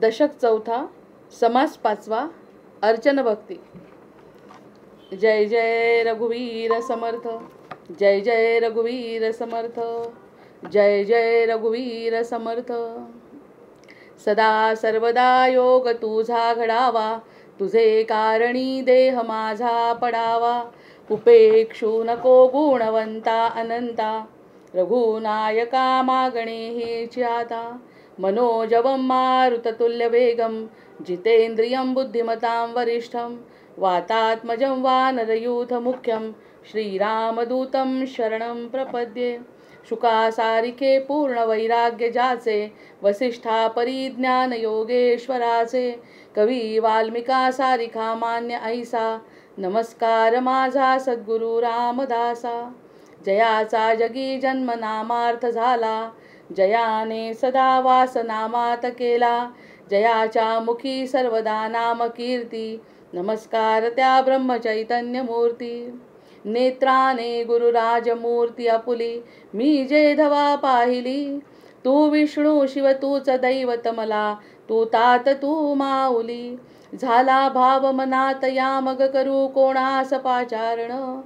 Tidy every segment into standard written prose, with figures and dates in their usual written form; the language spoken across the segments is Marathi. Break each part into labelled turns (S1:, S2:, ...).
S1: दशक चौथा, समास पाचवा, अर्चन भक्ती। जय जय रघुवीर समर्थ, जय जय रघुवीर समर्थ, जय जय रघुवीर समर्थ। सदा सर्वदा योग तुझा घडावा, तुझे कारणी देह माझा पडावा। उपेक्षू नको गुणवंता अनंता, रघुनायका मागणे हेच आता। मनोजवं मारुततुल्य वेगं, जितेन्द्रियं बुद्धिमतां वरिष्ठं। वातात्मजं वानरयूथ मुख्यं, श्रीरामदूतं शरणं प्रपद्ये। शुकासारिके पूर्ण वैराग्य जाचे, वसिष्ठा परिज्ञान योगेश्वराचे। कवी वाल्मिका सारिखा मान्य ऐसा, नमस्कार माझा सद्गुरु रामदासा। जयाचा जगी जन्म नामार्थ झाला, जयाने सदा वास नामात केला। जयाच्या मुखी सर्वदा नाम कीर्ती, नमस्कार त्या ब्रह्मचैतन्य मूर्ती। नेत्राने गुरुराजमूर्ती आपुली, मी जे धवा पाहिली। तू विष्णू शिव तूच दैवत मला, तू तात तू माऊली। झाला भाव मनात या मग करू कोणास पाचारण।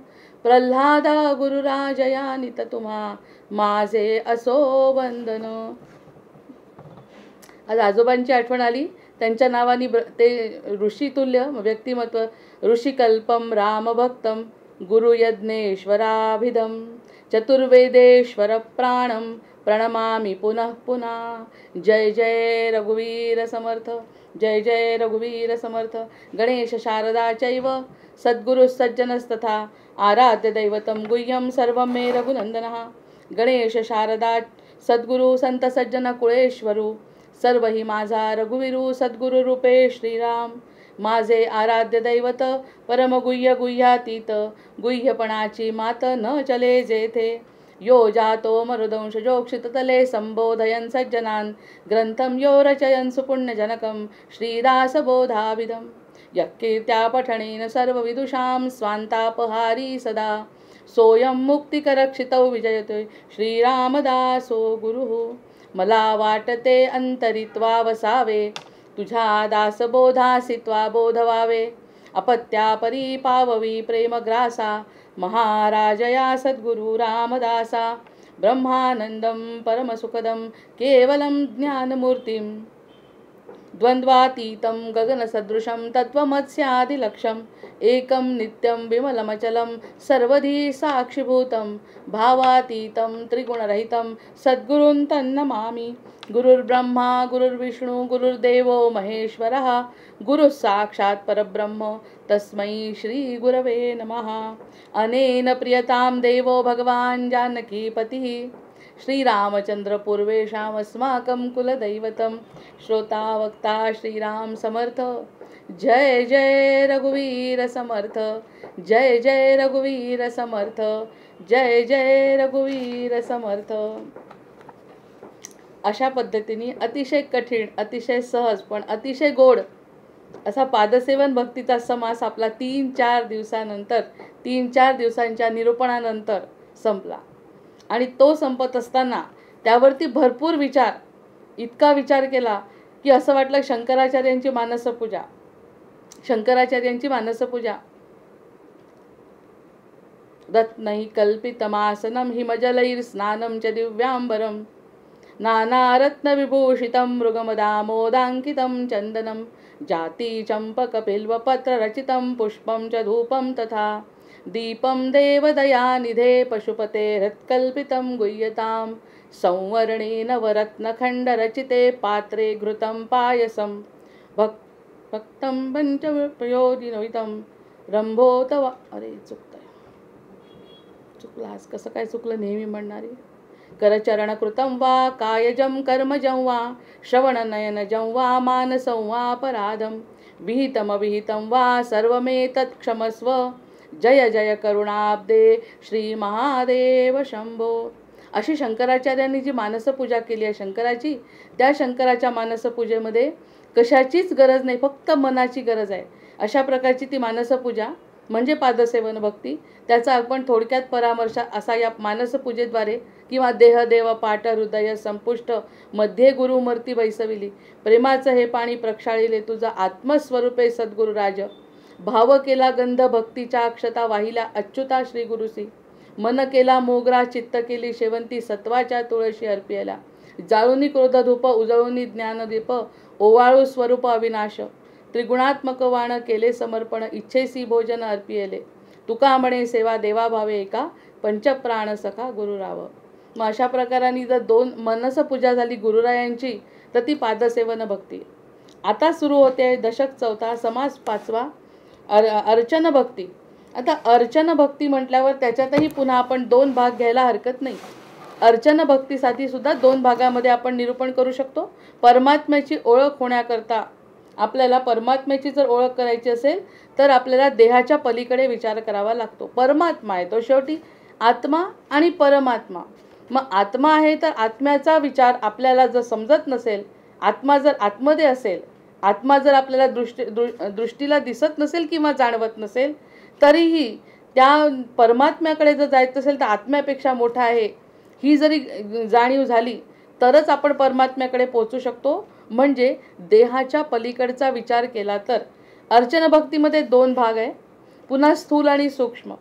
S1: प्रल्हादा गुरुराजया नित तुम्हा, माझे असो वंदन। आज आजोबांची आठवण आली, त्यांच्या नावाने ते ऋषितुल्य व्यक्तिमत्व। ऋषिकल्पम रामभक्तम, गुरुयज्ञेश्वराभिधम। चतुर्वेदेश्वर प्राणम, प्रणमामि पुनः पुनः। जय जय रघुवीर समर्थ, जय जय रघुवीर समर्थ। गणेश शारदा चैव सद्गुरु सज्जनस्तथा, आराध्य दैवतं गुह्यं सर्वं मे रघुनंदनः। गणेश शारदा सद्गुरु संत सज्जन कुळेश्वरू, सर्व ही माझा रघुवीरू सद्गुरु रूपे श्रीराम। माझे आराध्य दैवत परम गुह्य गुह्यातीत, गुह्यपणाची मात न चले जेथे। यो जातो मरुदंश जोक्षित तले, संबोधयन् सज्जनान् ग्रंथम यो रचयन् सुपुण्यजनकं, श्रीदास बोधाविदम्। यक्कीर्त्या पठणेन सर्वविदुषां, स्वान्तापहारी सदा सोऽयं मुक्तिकरक्षितौ विजयते, श्रीरामदासो गुरुः। मला वाटते अंतरित्वा वसावे, तुझ्या दासबोधासी त्वा बोधवावे। अपत्यापरी पाववी प्रेमग्रासा, महाराजया सद्गुरु रामदासा। ब्रह्मानंदं परमसुखदं, केवलं ज्ञानमूर्तिं। द्वन्द्वातीतं गगनसदृशं, तत्त्वमस्यादिलक्ष्यम्। एकं नित्यं विमलमचलं, सर्वधी साक्षिभूतं। भावातीतं त्रिगुणरहितं, सद्गुरुं तन्नमामि। गुरुर्ब्रह्मा गुरुर्विष्णु गुरुर्देवो महेश्वरः, गुरुः साक्षात् परब्रह्म, तस्मै श्री गुरवे नमः। अनेन प्रियतां देवो भगवान् जानकीपतिः, श्रीरामचंद्र पूर्वेषामस्माकं कुलदैवतं। श्रोता वक्ता श्रीराम समर्थ, जय जय रघुवीर समर्थ, जय जय रघुवीर समर्थ, जय जय रघुवीर समर्थ। अशा पद्धतीने अतिशय कठीण, अतिशय सहज पण अतिशय गोड असा पादसेवन भक्तीचा समास आपला 3-4 दिवसानंतर, 3-4 दिवसांच्या निरूपणानंतर संपला। आणि तो संपत असताना त्यावरती भरपूर विचार, इतका विचार केला की असं वाटलं शंकराचार्यांची मानसपूजा, शंकराचार्यांची मानसपूजा। रत्नैः कल्पितमासनं हिमजलैर्स्नानं च दिव्याम्बरं, नानारत्नविभूषितं मृगमदामोदाङ्कितं चन्दनं। जातिचम्पकबिल्वपत्ररचितं पुष्पं च धूपं तथा, दीपं देवदयानिधे पशुपते हृत्कल्पितं गुह्यतां। संवर्णे नवरत्नखण्डरचिते पात्रे घृतं पायसं, भक्तं पंचप्रयोजनवितं रंभोतवा। अरे चुकलं, आज कसं काय चुकलं नेहमी म्हणणारी। करचरणकृतं वा कायजं कर्मजं वा, श्रवणनयनजं वा मानसं वापराधं। विहितमविहितं वा सर्वमेतत् क्षमस्व, जय जय करुणाब्दे श्री महादेव शंभो। अशी शंकराचार्यांनी जी मानसपूजा केली आहे शंकराची, त्या शंकराच्या मानसपूजेमध्ये कशाचीच गरज नाही, फक्त मनाची गरज आहे। अशा प्रकारची ती मानसपूजा म्हणजे पादसेवन भक्ती. त्याचा आपण थोडक्यात परामर्श असा या मानसपूजेद्वारे किंवा देह देव पाठ हृदय संपुष्ट मध्ये गुरुमूर्ती बैसविली, प्रेमाचं हे पाणी प्रक्षाळिले तुझा आत्मस्वरूपे सद्गुरुराज, भाव केला गंध भक्तीच्या अक्षता वाहिल्या अच्युता श्री गुरुसी, मन केला मोगरा चित्त केली शेवंती सत्वाच्या तुळशी अर्पियला, जाळुनी क्रोधधूप उजळुनी ज्ञानदीप ओवाळू स्वरूप अविनाश, त्रिगुणात्मक वाण केले समर्पण इच्छेसी भोजन अर्पियले, तुका म्हणे सेवा देवा भावे एका पंचप्राण सखा गुरुराव. मग अशा प्रकाराने जर दोन मनस पूजा झाली गुरुरायांची तर ती पादसेवन भक्ती. आता सुरू होते दशक चौथा समास पाचवा अर्चन भक्ती. आता अर्चन भक्ती म्हटल्यावर त्याच्यातही पुन्हा आपण दोन भाग घ्यायला हरकत नाही. अर्चन भक्तीसाठी सुद्धा दोन भागामध्ये आपण निरूपण करू शकतो. परमात्म्याची ओळख होण्याकरता आपल्याला परमात्म्याची जर ओळख करायची असेल तर आपल्याला देहाच्या पलीकडे विचार करावा लागतो. परमात्मा आहे तो शेवटी आत्मा आणि परमात्मा. मग आत्मा आहे तर आत्म्याचा विचार आपल्याला जर समजत नसेल, आत्मा जर आतमध्ये असेल, आत्मा जर आपल्याला दृष्टीला दिसत नसेल किंवा जाणवत नसेल, तरीही त्या परमात्म्याकडे जर जायचं असेल तर आत्म्यापेक्षा मोठा आहे ही जरी जाणीव झाली तरच आपण परमात्म्याकडे पोहोचू शकतो. म्हणजे देहाच्या पलीकडचा विचार केला तर अर्चन भक्तीमध्ये दोन भाग आहे, पुन्हा स्थूल आणि सूक्ष्म.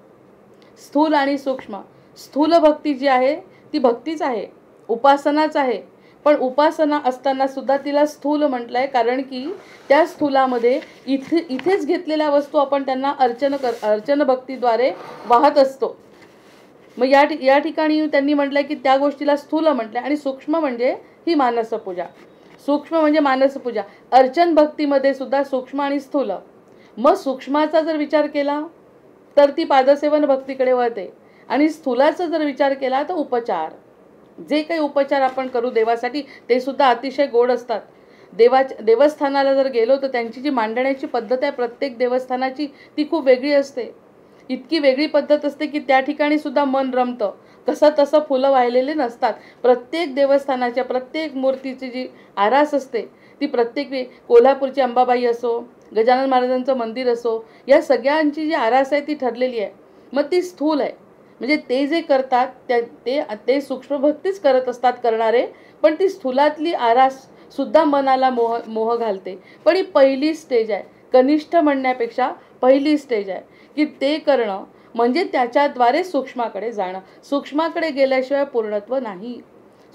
S1: स्थूल आणि सूक्ष्म. स्थूल भक्ती जी आहे ती भक्तीच आहे, उपासनाच आहे. पण उपासना असताना सुद्धा तिला स्थूल म्हटलंय कारण की त्या स्थूलामध्ये इथेच घेतलेल्या वस्तू आपण त्यांना अर्चन भक्तीद्वारे वाहत असतो. मग या ठिकाणी त्यांनी म्हटलंय की त्या गोष्टीला स्थूल म्हटलंय. आणि सूक्ष्म म्हणजे ही मानसपूजा. सूक्ष्म म्हणजे मानसपूजा. अर्चन भक्तीमध्ये सुद्धा सूक्ष्म आणि स्थूल. मग सूक्ष्माचा जर विचार केला तर ती पादसेवन भक्तीकडे वळते आणि स्थूलाचा जर विचार केला तर उपचार. जे काही उपचार आपण करू देवासाठी ते सुद्धा अतिशय गोड असतात. देवस्थानाला जर गेलो तर त्यांची जी मांडण्याची पद्धत आहे प्रत्येक देवस्थानाची ती खूप वेगळी असते. इतकी वेगळी पद्धत असते की त्या ठिकाणी सुद्धा मन रमतं. कसं तसं फुलं वाहिलेले नसतात. प्रत्येक देवस्थानाच्या प्रत्येक मूर्तीची जी आरास असते ती प्रत्येक कोल्हापूरची अंबाबाई असो, गजानन महाराजांचं मंदिर असो, या सगळ्यांची जी आरास आहे ती ठरलेली आहे. मग ती स्थूल आहे. म्हणजे ते जे करतात ते सूक्ष्म भक्तीच करत असतात करणारे, पण ती स्थूलातली आरास सुद्धा मनाला मोह घालते. पण ही पहिली स्टेज आहे. कनिष्ठ म्हणण्यापेक्षा पहिली स्टेज आहे की ते करणं म्हणजे त्याच्याद्वारे सूक्ष्माकडे जाणं. सूक्ष्माकडे गेल्याशिवाय पूर्णत्व नाही.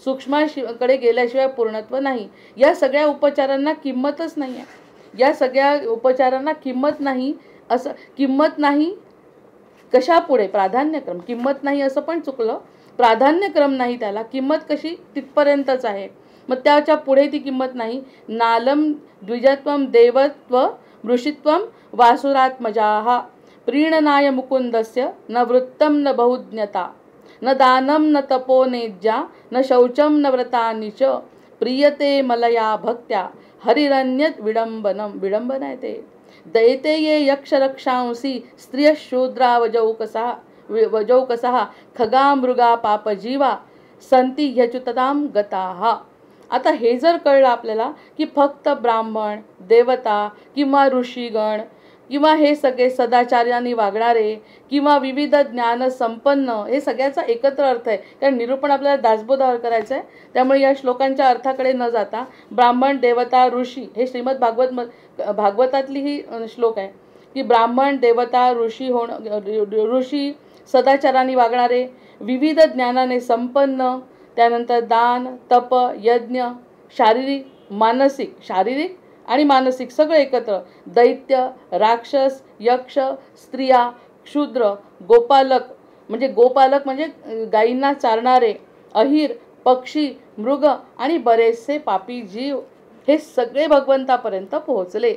S1: सूक्ष्माकडे गेल्याशिवाय पूर्णत्व नाही. या सगळ्या उपचारांना किंमतच नाही आहे. या सगळ्या उपचारांना किंमत नाही. असं किंमत नाही कशापुढे? प्राधान्यक्रम. किंमत नाही असं पण चुकलं. प्राधान्यक्रम नाही त्याला. किंमत कशी तिथपर्यंतच आहे. मग त्याच्या पुढे ती किंमत नाही. नालम द्विजत्वम देवत्व ऋषित्वम वासुरात्मजाः प्रीणनाय मुकुंदस्य न वृत्तम न बहुज्ञता न दानम न तपोनेज्या न शौचम न व्रतानि च प्रियते मलया भक्त्या हरिरन्यत विडंबनम. विडंबन आहे ते. दयते ये यक्षरक्षांसी स्त्रिय शूद्रा वजौकसः खगा मृगा पापजीवा संती ह्यच्युततां गताः. आता हे जर कळलं आपल्याला की फक्त ब्राह्मण, देवता किंवा ऋषीगण किंवा हे सगळे सदाचार्यांनी वागणारे किंवा विविध ज्ञान संपन्न, हे सगळ्याचा एकत्र अर्थ आहे. कारण निरूपण आपल्याला दासबोधावर करायचं आहे. त्यामुळे या श्लोकांच्या अर्थाकडे न जाता ब्राह्मण, देवता, ऋषी हे श्रीमद भागवतातली ही श्लोक आहे की ब्राह्मण, देवता, ऋषी सदाचारांनी वागणारे, विविध ज्ञानाने संपन्न, त्यानंतर दान, तप, यज्ञ, शारीरिक आणि मानसिक सगळं एकत्र, दैत्य, राक्षस, यक्ष, स्त्रिया, क्षुद्र, गोपालक म्हणजे गायींना चारणारे, अहिर, पक्षी, मृग आणि बरेचसे पापी जीव, हे सगळे भगवंतापर्यंत पोहोचले.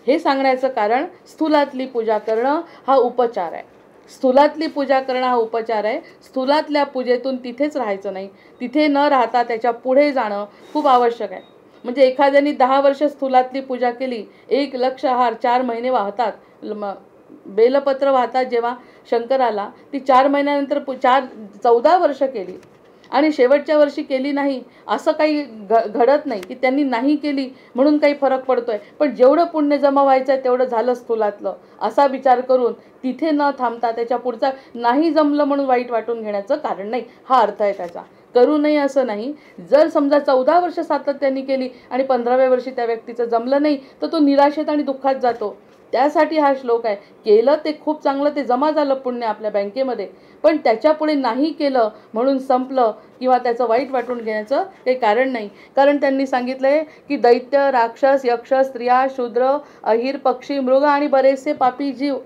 S1: हे सांगण्याचं कारण स्थूलातली पूजा करणं हा उपचार आहे. स्थूलातली पूजा करणं हा उपचार आहे. स्थूलातल्या पूजेतून तिथेच राहायचं नाही. तिथे न राहता त्याच्या पुढे जाणं खूप आवश्यक आहे. म्हणजे एखाद्याने 10 वर्ष स्थूलातली पूजा केली, 1 लक्ष हार 4 महिने वाहतात, बेलपत्र वाहतात जेव्हा शंकराला, ती 4 महिन्यानंतर 14 वर्ष केली आणि शेवटच्या वर्षी केली नाही असं काही घडत नाही की त्यांनी नाही केली म्हणून काही फरक पडतोय, पण जेवढं पुण्य जमा व्हायचं आहे तेवढं झालं स्थूलातलं असा विचार करून तिथे न थांबता त्याच्या पुढचा नाही जमलं म्हणून वाईट वाटून घेण्याचं कारण नाही, हा अर्थ आहे त्याचा. करू नये असं नाही. जर समजा 14 वर्ष सातत्याने केली आणि 15व्या वर्षी त्या व्यक्तीचं जमलं नाही तर तो निराशेत आणि दुःखात जातो. त्यासाठी हा श्लोक आहे. केलं ते खूप चांगलं, ते जमा झालं पुण्य आपल्या बँकेमध्ये, पण त्याच्यापुढे नाही केलं म्हणून संपलं किंवा त्याचं वाईट वाटून घेण्याचं काही कारण नाही. कारण त्यांनी सांगितलंय की दैत्य, राक्षस, यक्ष, स्त्रिया, शूद्र, अहिर, पक्षी, मृग आणि बरेचसे पापी जीव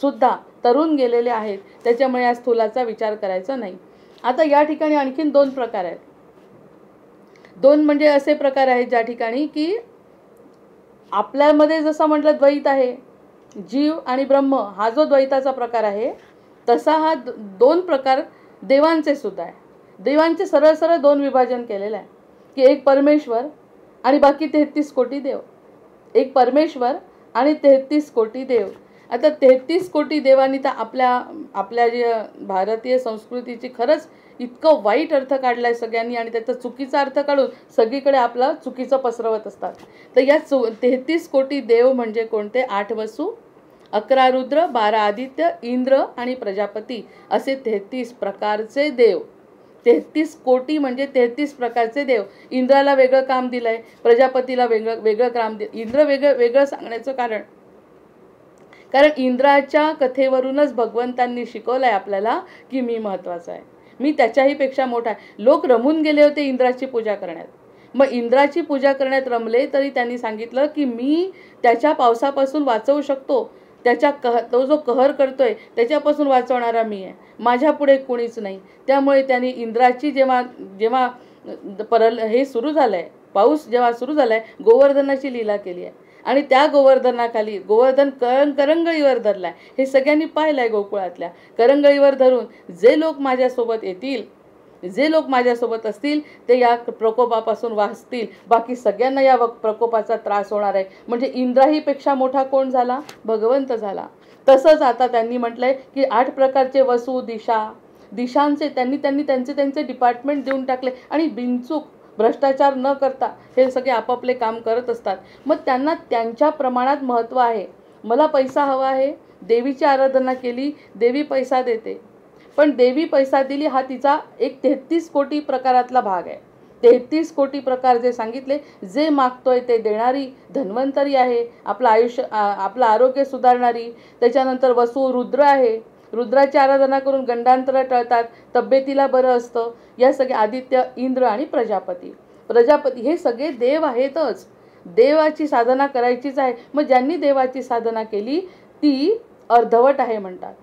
S1: सुद्धा तरुण गेलेले आहेत. त्याच्यामुळे या स्थूलाचा विचार करायचा नाही. आता या ठिकाणी आणखीन 2 प्रकार आहेत. 2 म्हणजे असे प्रकार आहेत ज्या ठिकाणी की आपल्यामध्ये जसं म्हटलं द्वैत आहे, जीव आणि ब्रह्म हा जो द्वैताचा प्रकार आहे तसा हा 2 प्रकार देवांचे सुद्धा आहे. देवांचे सरळ सरळ 2 विभाजन केलेलं आहे की एक परमेश्वर आणि बाकी 33 कोटी देव. एक परमेश्वर आणि 33 कोटी देव. आता 33 कोटी देवांनी तर आपल्या जे भारतीय संस्कृतीची खरंच इतकं वाईट अर्थ काढलाय सगळ्यांनी आणि त्याचा चुकीचा अर्थ काढून सगळीकडे आपलं चुकीचं पसरवत असतात. तर या 33 कोटी देव म्हणजे कोणते? 8 वसु, 11 रुद्र, 12 आदित्य, इंद्र आणि प्रजापती असे 33 प्रकारचे देव. 33 कोटी म्हणजे 33 प्रकारचे देव. इंद्राला वेगळं काम दिलंय, प्रजापतीला वेगळं काम इंद्र वेगळं सांगण्याचं कारण इंद्राच्या कथेवरूनच भगवंतांनी शिकवलंय आपल्याला की मी महत्त्वाचा आहे, मी त्याच्याही पेक्षा मोठा आहे. लोक रमून गेले होते इंद्राची पूजा करण्यात. मग इंद्राची पूजा करण्यात रमले तरी त्यांनी सांगितलं की मी त्याच्या पावसापासून वाचवू शकतो, तो जो कहर करतोय त्याच्यापासून वाचवणारा मी आहे, माझ्या पुढे कोणीच नाही. त्यामुळे त्यांनी इंद्राची जेव्हा हे सुरू झालंय, पाऊस जेव्हा सुरू झालाय, गोवर्धनाची लीला केली आहे आणि त्या गोवर्धनाखाली गोवर्धन करंगळीवर धरलाय. हे सगळ्यांनी पाहिलंय. गोकुळातल्या करंगळीवर धरून जे लोक माझ्यासोबत येतील, जे लोक माझ्यासोबत असतील ते या प्रकोपापासून वाचतील, बाकी सगळ्यांना या प्रकोपाचा त्रास होणार आहे. म्हणजे इंद्राही पेक्षा मोठा कोण झाला? भगवंत झाला. तसंच आता त्यांनी म्हटलंय की 8 प्रकारचे वसु, दिशांचे त्यांनी त्यांचे डिपार्टमेंट देऊन टाकले आणि बिनचूक भ्रष्टाचार न करता हे सगळे आपापले काम करत असतात. मग त्यांना त्यांच्या प्रमाणात महत्त्व आहे. मला पैसा हवा आहे, देवीची आराधना केली, देवी पैसा देते, पण देवी पैसा दिली हा तिचा एक 33 कोटी प्रकारातला भाग आहे. 33 कोटी प्रकार जे सांगितले, जे मागतोय ते देणारी धन्वंतरी आहे, आपलं आरोग्य सुधारणारी. त्याच्यानंतर वसु रुद्र आहे, रुद्राची आराधना करून गंडांतर टळतात, तब्येतीला बरं असतं. या सगळे आदित्य, इंद्र आणि प्रजापती हे सगळे देव आहेतच. देवाची साधना करायचीच आहे. मग ज्यांनी देवाची साधना केली ती अर्धवट आहे म्हणतात.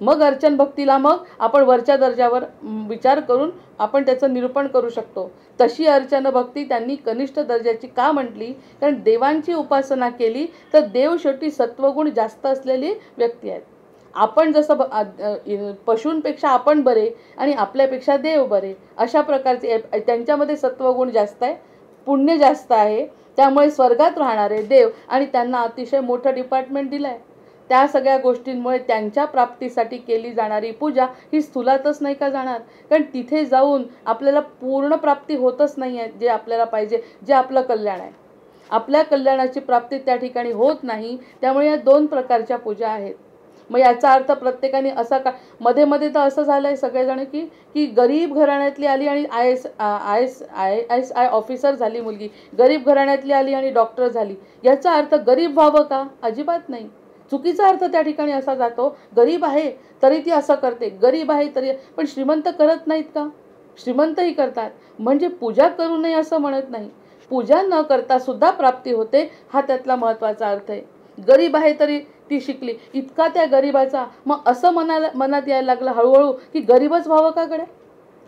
S1: मग अर्चन भक्तीला मग आपण वरच्या दर्जावर विचार करून आपण त्याचं निरूपण करू शकतो. तशी अर्चन भक्ती त्यांनी कनिष्ठ दर्जाची का म्हटली? कारण देवांची उपासना केली तर देव शेवटी सत्वगुण जास्त असलेली व्यक्ती आहेत. आपण जसं पशूंपेक्षा आपण बरे आणि आपल्यापेक्षा देव बरे अशा प्रकारचे त्यांच्यामध्ये सत्वगुण जास्त आहे, पुण्य जास्त आहे. त्यामुळे स्वर्गात राहणारे देव आणि त्यांना अतिशय मोठं डिपार्टमेंट दिलं आहे. त्या सगळ्या गोष्टींमुळे त्यांच्या प्राप्तीसाठी केली जाणारी पूजा ही स्थूलातच नाही का जाणार? कारण तिथे जाऊन आपल्याला पूर्ण प्राप्ती होतच नाही आहे. जे आपल्याला पाहिजे, जे आपलं कल्याण आहे, आपल्या कल्याणाची प्राप्ती त्या ठिकाणी होत नाही. त्यामुळे या 2 प्रकारच्या पूजा आहेत. मग याचा अर्थ प्रत्येकाने असा का मध्ये मध्ये तर असं झालंय सगळेजण की गरीब घराण्यातली आली आणि IAS ऑफिसर झाली मुलगी, गरीब घराण्यातली आली आणि डॉक्टर झाली. याचा अर्थ गरीब व्हावं का? अजिबात नाही. चुकीचा अर्थ त्या ठिकाणी असा जातो, गरीब आहे तरी ती असं करते, गरीब आहे तरी. पण श्रीमंत करत नाहीत का? श्रीमंतही करतात. म्हणजे पूजा करू नये असं म्हणत नाही, पूजा न करता सुद्धा प्राप्ती होते हा त्यातला महत्त्वाचा अर्थ आहे. गरीब आहे तरी ती शिकली, इतका त्या गरीबाचा मग असं मनात यायला लागलं हळूहळू की गरीबच व्हावं का गड्या?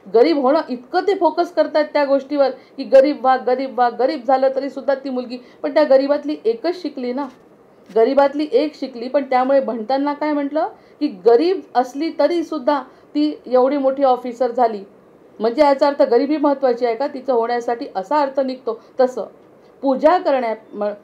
S1: गरीब होणं इतकं ते फोकस करतात त्या गोष्टीवर की गरीब व्हा, गरीब व्हा. गरीब झालं तरी सुद्धा ती मुलगी, पण त्या गरीबातली एकच शिकली ना, गरीबातली एक शिकली. पण त्यामुळे म्हणताना काय म्हटलं की गरीब असली तरी सुद्धा ती एवढी मोठी ऑफिसर झाली. म्हणजे याचा अर्थ गरिबी महत्त्वाची आहे का तिचं होण्यासाठी? असा अर्थ निघतो. तसं पूजा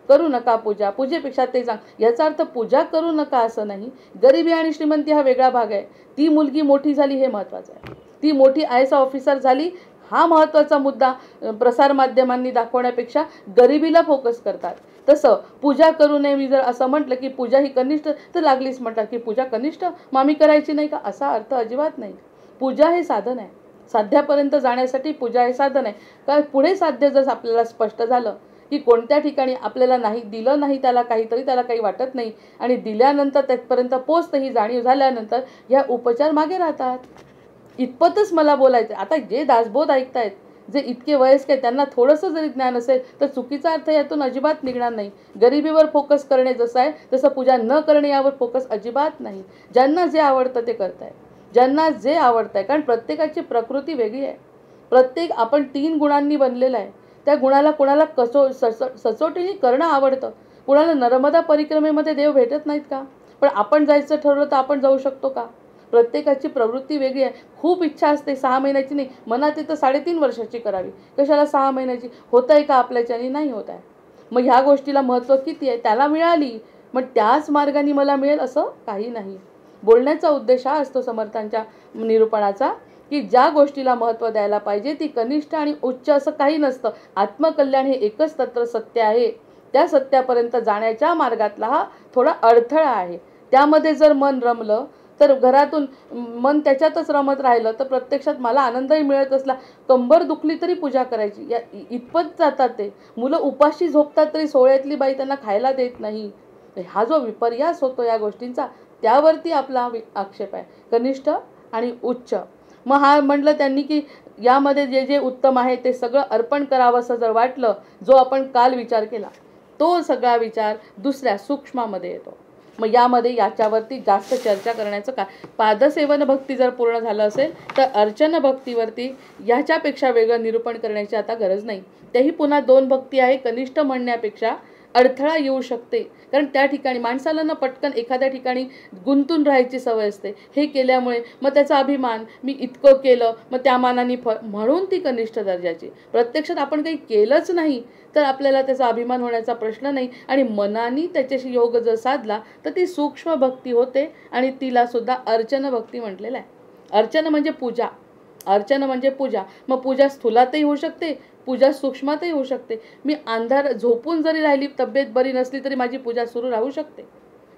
S1: करू नका, पूजेपेक्षा ते सांग. याचा अर्थ पूजा करू नका असं नाही. गरिबी आणि श्रीमंती हा वेगळा भाग आहे. ती मुलगी मोठी झाली हे महत्त्वाचं आहे. ती मोठी IAS ऑफिसर झाली, हा महत्त्वाचा मुद्दा प्रसारमाध्यमांनी दाखवण्यापेक्षा गरिबीला फोकस करतात. तसं पूजा करू नये, मी जर असं म्हटलं की पूजा ही कनिष्ठ, तर लागलीच म्हणतात की पूजा कनिष्ठ, मग आम्ही करायची नाही का? असा अर्थ अजिबात नाही. पूजा हे साधन आहे. साध्यापर्यंत जाण्यासाठी पूजा हे साधन आहे. काय पुढे साध्य जर आपल्याला स्पष्ट झालं की कोणत्या ठिकाणी आपल्याला नाही दिलं, नाही त्याला काहीतरी, त्याला काही वाटत नाही, आणि दिल्यानंतर तिथपर्यंत पोचतं ही जाणीव झाल्यानंतर ह्या उपचार मागे राहतात. इतपतच मला बोलायचं. आता जे दासबोध ऐकतायत, जे इतके वयस्क आहेत, त्यांना थोडंसं जरी ज्ञान असेल तर चुकीचा अर्थ यातून अजिबात निघणार नाही. गरिबीवर फोकस करणे जसं आहे तसं पूजा न करणे यावर फोकस अजिबात नाही. ज्यांना जे आवडतं ते करताय, ज्यांना जे आवडतं आहे. कारण प्रत्येकाची प्रकृती वेगळी आहे. प्रत्येक आपण 3 गुणांनी बनलेला आहे. त्या गुणाला कोणाला सचोटीने करणं आवडतं, कोणाला नर्मदा परिक्रमेमध्ये देव भेटत नाहीत का? पण आपण जायचं ठरवलं तर आपण जाऊ शकतो का? प्रत्येकाची प्रवृत्ती वेगळी आहे. खूप इच्छा असते, 6 महिन्याची नाही, मनात येतं 3.5 वर्षाची करावी. कशाला 6 महिन्याची? होत आहे का आपल्याच्याने? नाही होत आहे. मग ह्या गोष्टीला महत्त्व किती आहे? त्याला मिळाली, मग त्याच मार्गाने मला मिळेल असं काही नाही. बोलण्याचा उद्देश हा असतो समर्थांच्या निरूपणाचा की ज्या गोष्टीला महत्त्व द्यायला पाहिजे ती कनिष्ठ आणि उच्च असं काही नसतं. आत्मकल्याण हे एकच तत्र सत्य आहे. त्या सत्यापर्यंत जाण्याच्या मार्गातला हा थोडा अडथळा आहे. त्यामध्ये जर मन रमलं, तर घरातून मन त्याच्यातच रमत राहिलं तर प्रत्यक्षात मला आनंदही मिळत असला, कंबर दुखली तरी पूजा करायची, या इतपत जातात ते. मुलं उपाशी झोपतात तरी सोहळ्यातली बाई त्यांना खायला देत नाही. हा जो विपर्यास होतो या गोष्टींचा, त्यावरती आपला आक्षेप आहे. कनिष्ठ आणि उच्च. मग हा म्हटलं त्यांनी की यामध्ये जे जे उत्तम आहे ते सगळं अर्पण करावं असं जर वाटलं, जो आपण काल विचार केला तो सगळा विचार दुसऱ्या सूक्ष्मामध्ये येतो. मग यामध्ये याच्यावरती जास्त चर्चा करण्याचं काय? पादसेवन भक्ती जर पूर्ण झालं असेल तर अर्चन भक्तीवरती ह्याच्यापेक्षा वेगळं निरूपण करण्याची आता गरज नाही. तेही पुन्हा 2 भक्ती आहे. कनिष्ठ म्हणण्यापेक्षा अडथळा येऊ शकते, कारण त्या ठिकाणी माणसाला ना पटकन एखाद्या ठिकाणी गुंतून राहायची सवय असते. हे केल्यामुळे मग त्याचा अभिमान, मी इतकं केलं मग त्या मानाने म्हणून ती कनिष्ठ दर्जाची. प्रत्यक्षात आपण काही केलंच नाही तर आपल्याला त्याचा अभिमान होण्याचा प्रश्न नाही, आणि मनाने त्याच्याशी योग जर साधला तर ती सूक्ष्म भक्ती होते, आणि तिला सुद्धा अर्चन भक्ती म्हटलेलं आहे. अर्चन म्हणजे पूजा. अर्चन म्हणजे पूजा. मग पूजा स्थूलातही होऊ शकते, पूजा सूक्ष्मातही होऊ शकते. मी अंधार झोपून जरी राहिली, तब्येत बरी नसली तरी माझी पूजा सुरू राहू शकते,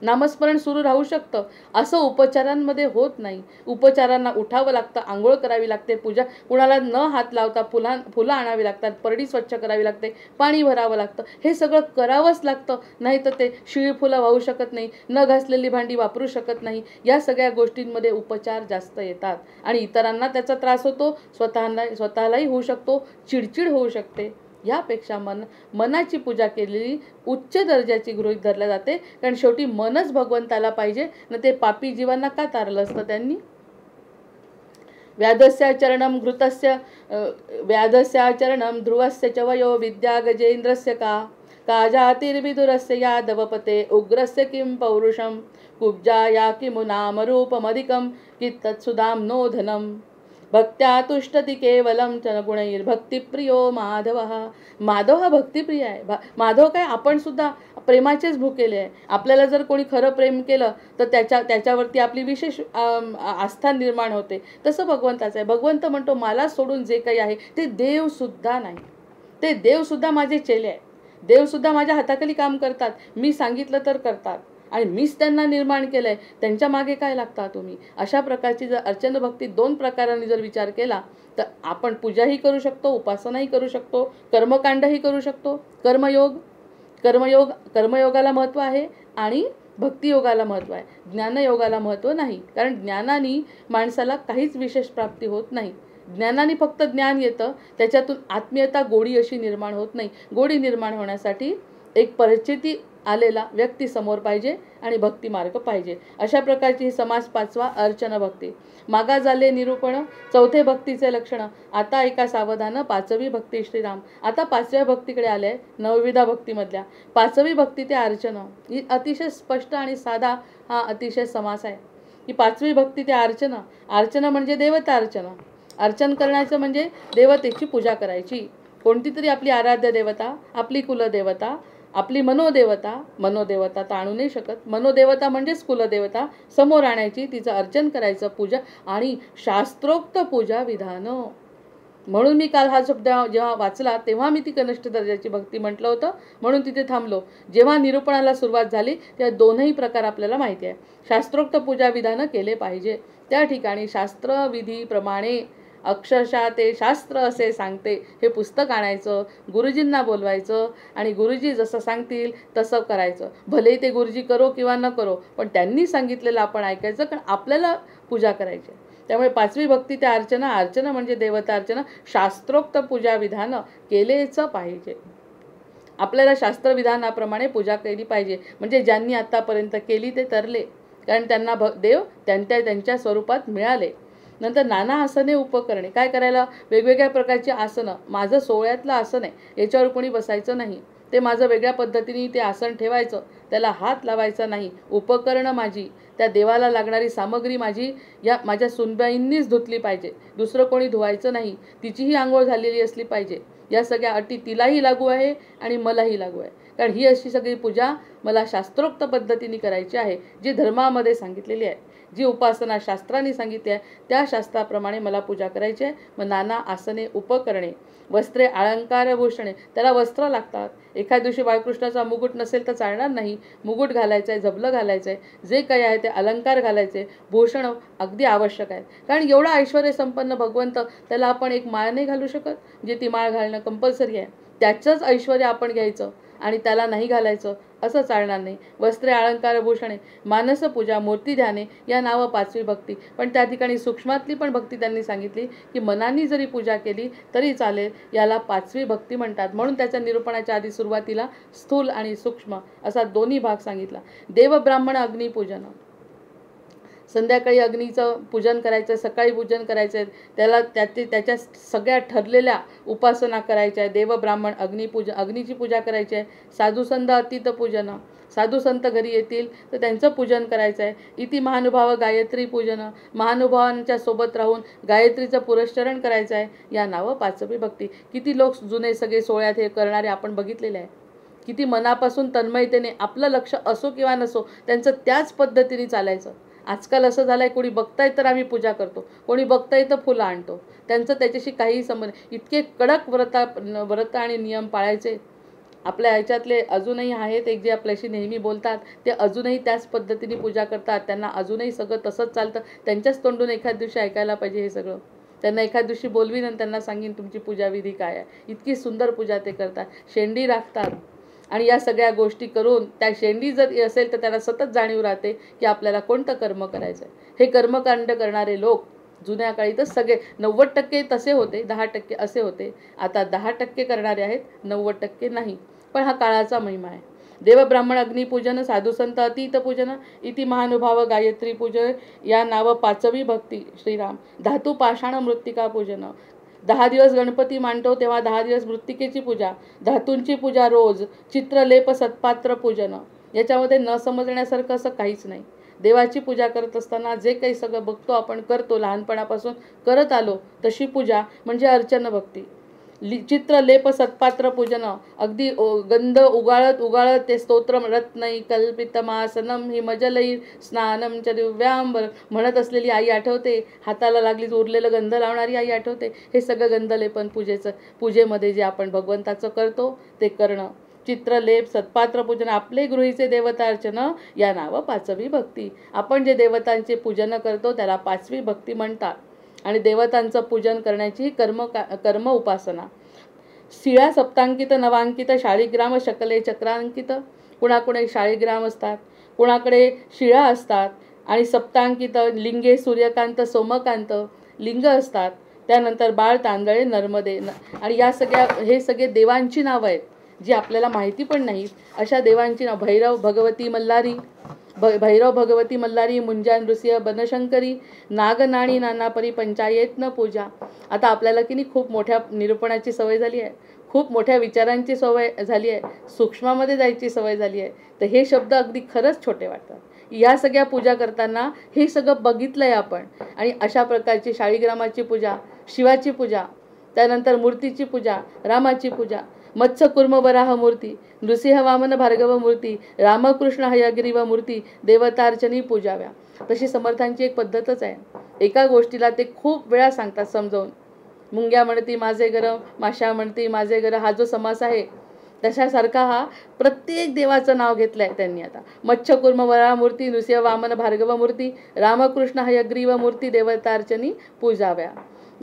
S1: नामस्मरण सुरू राहू शकतं. असं उपचारांमध्ये होत नाही. उपचारांना उठावं लागतं, आंघोळ करावी लागते, पूजा कुणाला न हात लावता फुलं आणावी लागतात, परडी स्वच्छ करावी लागते, पाणी भरावं लागतं. हे सगळं करावंच लागतं, नाही तर ते शिळी फुलं वाहू शकत नाही, न घासलेली भांडी वापरू शकत नाही. या सगळ्या गोष्टींमध्ये उपचार जास्त येतात आणि इतरांना त्याचा त्रास होतो, स्वतःलाही होऊ शकतो, चिडचिड होऊ शकते. यापेक्षा मनाची पूजा केलेली उच्च दर्जाची गृहीत धरल्या जाते, कारण शेवटी मनच भगवंताला पाहिजे ना. ते पापी जीवांना का तारलं असतं त्यांनी? व्याधस्याचरणं घृतस्य व्याधस्याचरणं ध्रुवस्य च वयो विद्या गजेंद्रस्य का जातिर्विदुरस्य यादवपते उग्रस्य किं पौरुषं कुब्जाया किमुनामरूपमधिकं कित्तत्सुदां नो धनं भक्त्या तुष्टति केवलम गुणैर्भक्तिप्रियो माधव. माधव हा भक्तिप्रिय आहे. माधव काय, आपण सुद्धा प्रेमाचेच भुकेले आहे. आपल्याला जर कोणी खरं प्रेम केलं तर त्याच्यावरती आपली विशेष आस्था निर्माण होते. तसं भगवंताचं आहे. भगवंत म्हणतो मला सोडून जे काही आहे ते देवसुद्धा नाही, ते देवसुद्धा माझे चेले आहे, देवसुद्धा माझ्या हाताखाली काम करतात, मी सांगितलं तर करतात, आणि मीच त्यांना निर्माण केलंय, त्यांच्या मागे काय लागता तुम्ही? अशा प्रकारची जर अर्चन भक्ती 2 प्रकारांनी जर विचार केला तर आपण पूजाही करू शकतो, उपासनाही करू शकतो, कर्मकांडही करू शकतो. कर्मयोगाला महत्त्व आहे आणि भक्तियोगाला महत्त्व आहे. ज्ञानयोगाला महत्त्व नाही, कारण ज्ञानाने माणसाला काहीच विशेष प्राप्ती होत नाही. ज्ञानाने फक्त ज्ञान येतं, त्याच्यातून आत्मीयता, गोडी अशी निर्माण होत नाही. गोडी निर्माण होण्यासाठी एक परिचिती आलेला व्यक्ती समोर पाहिजे आणि भक्ती मार्ग पाहिजे. अशा प्रकारची ही समास 5वा अर्चन भक्ती. मागा झाले निरूपण 4थ्या भक्तीचे लक्षण. आता एका सावधान 5वी भक्ती श्रीराम. आता 5व्या भक्तीकडे आले, 9विधा भक्तीमधल्या 5वी भक्ती ते अर्चन. ही अतिशय स्पष्ट आणि साधा हा अतिशय समास आहे. ही 5वी भक्ती ते अर्चन. अर्चन म्हणजे देवता अर्चन. अर्चन करण्याचं म्हणजे देवतेची पूजा करायची. कोणती तरी आपली आराध्य देवता, आपली कुलदेवता, आपली मनोदेवता तर आणू नाही शकत. मनोदेवता म्हणजेच कुलदेवता समोर आणायची, तिचं अर्चन करायचं, पूजा आणि शास्त्रोक्त पूजा विधान. म्हणून मी काल हा शब्द जेव्हा वाचला तेव्हा मी ती कनिष्ठ दर्जाची भक्ती म्हटलं होतं, म्हणून तिथे थांबलो. जेव्हा निरूपणाला सुरुवात झाली तेव्हा दोनही प्रकार आपल्याला माहिती आहे. शास्त्रोक्त पूजा विधानं केले पाहिजे. त्या ठिकाणी शास्त्रविधीप्रमाणे अक्षरशः ते शास्त्र असे सांगते हे पुस्तक आणायचं, गुरुजींना बोलवायचं आणि गुरुजी जसं सांगतील तसं करायचं. भले ते गुरुजी करो किंवा न करो, पण त्यांनी सांगितलेलं आपण ऐकायचं, कारण आपल्याला पूजा करायची. त्यामुळे पाचवी भक्ती त्या अर्चना म्हणजे देवता अर्चना, शास्त्रोक्त पूजा विधानं केलेच पाहिजे. आपल्याला शास्त्रविधानाप्रमाणे पूजा केली पाहिजे. म्हणजे ज्यांनी आतापर्यंत केली ते तरले, कारण त्यांना देव त्यांच्या स्वरूपात मिळाले. नंतर नाना आसने उपकरणे. काय करायला? वेगवेगळ्या प्रकारची आसनं. माझं सोहळ्यातलं आसन आहे, याच्यावर कोणी बसायचं नाही. ते माझं वेगळ्या पद्धतीने ते आसन ठेवायचं, त्याला हात लावायचा नाही. उपकरणं माझी, त्या देवाला लागणारी सामग्री माझी या माझ्या सुनबाईंनीच धुतली पाहिजे, दुसरं कोणी धुवायचं नाही. तिचीही आंघोळ झालेली असली पाहिजे. या सगळ्या अटी तिलाही लागू आहे आणि मलाही लागू आहे, कारण ही अशी सगळी पूजा मला शास्त्रोक्त पद्धतीने करायची आहे, जी धर्मामध्ये सांगितलेली आहे, जी उपासना शास्त्राने सांगितली आहे, त्या शास्त्राप्रमाणे मला पूजा करायची आहे. मग नाना आसने उपकरणे, वस्त्रे अलंकार भूषणे. त्याला वस्त्र लागतात. एखाद्या दिवशी बाळकृष्णाचा मुकुट नसेल तर चालणार नाही. मुकुट घालायचं आहे, झबलं घालायचं आहे, जे काही आहे ते अलंकार घालायचे, भूषण अगदी आवश्यक आहे. कारण एवढा ऐश्वर्य संपन्न भगवंत, त्याला आपण एक माळ नाही घालू शकत, म्हणजे ती माळ घालणं कंपल्सरी आहे. त्याचंच ऐश्वर्य आपण घ्यायचं आणि त्याला नाही घालायचं असं चालणार नाही. वस्त्रे अलंकार भूषणे, मानसपूजा, मूर्ती ध्याने या नावं पाचवी भक्ती. पण त्या ठिकाणी सूक्ष्मातली पण भक्ती त्यांनी सांगितली की मनाने जरी पूजा केली तरी चालेल, याला पाचवी भक्ती म्हणतात. म्हणून त्याच्या निरूपणाच्या आधी सुरुवातीला स्थूल आणि सूक्ष्म असा दोन्ही भाग सांगितला. देव ब्राह्मण अग्निपूजन, संध्याकाळी अग्नीचं पूजन करायचं, सकाळी पूजन करायचं, त्याला त्याच्या सगळ्या ठरलेल्या उपासना करायच्या आहे. देव ब्राह्मण अग्नीची पूजा करायची आहे. साधू संत अतीत पूजन, साधू संत घरी येतील तर त्यांचं पूजन करायचं आहे. इति महानुभाव गायत्री पूजन, महानुभावांच्या सोबत राहून गायत्रीचं पुरस्चरण करायचं आहे. या नावं पाचवी भक्ती. किती लोक जुने सगळे सोहळ्यात हे करणारे आपण बघितलेले आहे. किती मनापासून तन्मयतेने, आपलं लक्ष असो किंवा नसो, त्यांचं त्याच पद्धतीने चालायचं. आजकाल असं झालं आहे, कोणी बघताय तर आम्ही पूजा करतो, कोणी बघताय तर फुलं आणतो. त्यांचं त्याच्याशी काहीही संबंध. इतके कडक व्रत आणि नियम पाळायचे. आपल्या ह्याच्यातले अजूनही आहेत एक जे आपल्याशी नेहमी बोलतात, ते अजूनही त्याच पद्धतीने पूजा करतात. त्यांना अजूनही सगळं तसंच चालतं. त्यांच्याच तोंडून एखाद दिवशी ऐकायला पाहिजे हे सगळं. त्यांना एखाद दिवशी बोलवीन आणि त्यांना सांगीन तुमची पूजाविधी काय आहे. इतकी सुंदर पूजा ते करतात. शेंडी राखतात आणि या सगळ्या गोष्टी करून, त्या शेंडी जर असेल तर त्याला सतत जाणीव राहते की आपल्याला कोणतं कर्म करायचं आहे. हे कर्मकांड करणारे लोक जुन्या काळी तर सगळे 90% तसे होते, 10% असे होते. आता 10% करणारे आहेत, 90% नाही. पण हा काळाचा महिमा आहे. देव ब्राह्मण अग्निपूजन, साधू संत अतीत पूजन, इति महानुभाव गायत्री पूजन या नावं पाचवी भक्ती. श्रीराम. धातू पाषाण मृत्तिका पूजन, 10 दिवस गणपती मांडतो तेव्हा 10 दिवस मृत्तिकेची पूजा, धातूंची पूजा रोज, चित्रलेप सत्पात्र पूजन. याच्यामध्ये न समजण्यासारखं असं काहीच नाही. देवाची पूजा करत असताना जे काही सगळं बघतो आपण करतो, लहानपणापासून करत आलो तशी पूजा म्हणजे अर्चन भक्ती. चित्रलेप सत्पात्र पूजन, अगदी गंध उगाळत ते स्तोत्रम रत्नै कल्पितमासनम हिमजलैर स्नानम च दिव्यांबर म्हणत असलेली आई आठवते. हाताला लागली उरलेलं गंध लावणारी आई आठवते. हे सगळं गंधलेपन पूजेमध्ये जे आपण भगवंताचं करतो ते करणं. चित्रलेप सत्पात्र पूजन, आपले गृहीचे देवतार्चन या नावं पाचवी भक्ती. आपण जे देवतांचे पूजन करतो त्याला पाचवी भक्ती म्हणतात. आणि देवतांचं पूजन करण्याची कर्म उपासना. शिळा सप्तांकित नवांकित शाळीग्राम शकले चक्रांकित. कुणाकडे शाळीग्राम असतात, कुणाकडे शिळा असतात आणि सप्तांकित लिंगे सूर्यकांत सोमकांत लिंग असतात. त्यानंतर बाळ तांदळे नर्मदे आणि या हे सगळे देवांची नावं आहेत जी आपल्याला माहिती पण नाहीत. अशा देवांची नाव भैरव भगवती मल्हारी मुंजा नृसिंह बनशंकरी नागनाणी नानापरी पंचायतन पूजा. आता आपल्याला की नाही खूप मोठ्या निरूपणाची सवय झाली आहे, खूप मोठ्या विचारांची सवय झाली आहे, सूक्ष्मामध्ये जायची सवय झाली आहे. तर हे शब्द अगदी खरंच छोटे वाटतात. या सगळ्या पूजा करताना हे सगळं बघितलं आहे आपण. आणि अशा प्रकारची शाळीग्रामाची पूजा, शिवाची पूजा, त्यानंतर मूर्तीची पूजा, रामाची पूजा. मत्स्य कुर्म वराह मूर्ती, नृसिंह वामन भार्गव मूर्ती, रामकृष्ण हयग्रीव मूर्ती देवतार्चनी पूजाव्या. तशी समर्थांची एक पद्धतच आहे. एका गोष्टीला ते खूप वेळा सांगतात समजावून. मुंग्या म्हणती माझे घर, माशा म्हणती माझे घर, हा जो समास आहे तशासारखा हा प्रत्येक देवाचं नाव घेतलं आहे त्यांनी. आता मत्स्य कुर्म वराह मूर्ती, नृसिंह वामन भार्गव मूर्ती, रामकृष्ण हयग्रीव मूर्ती देवतार्चनी पूजाव्या.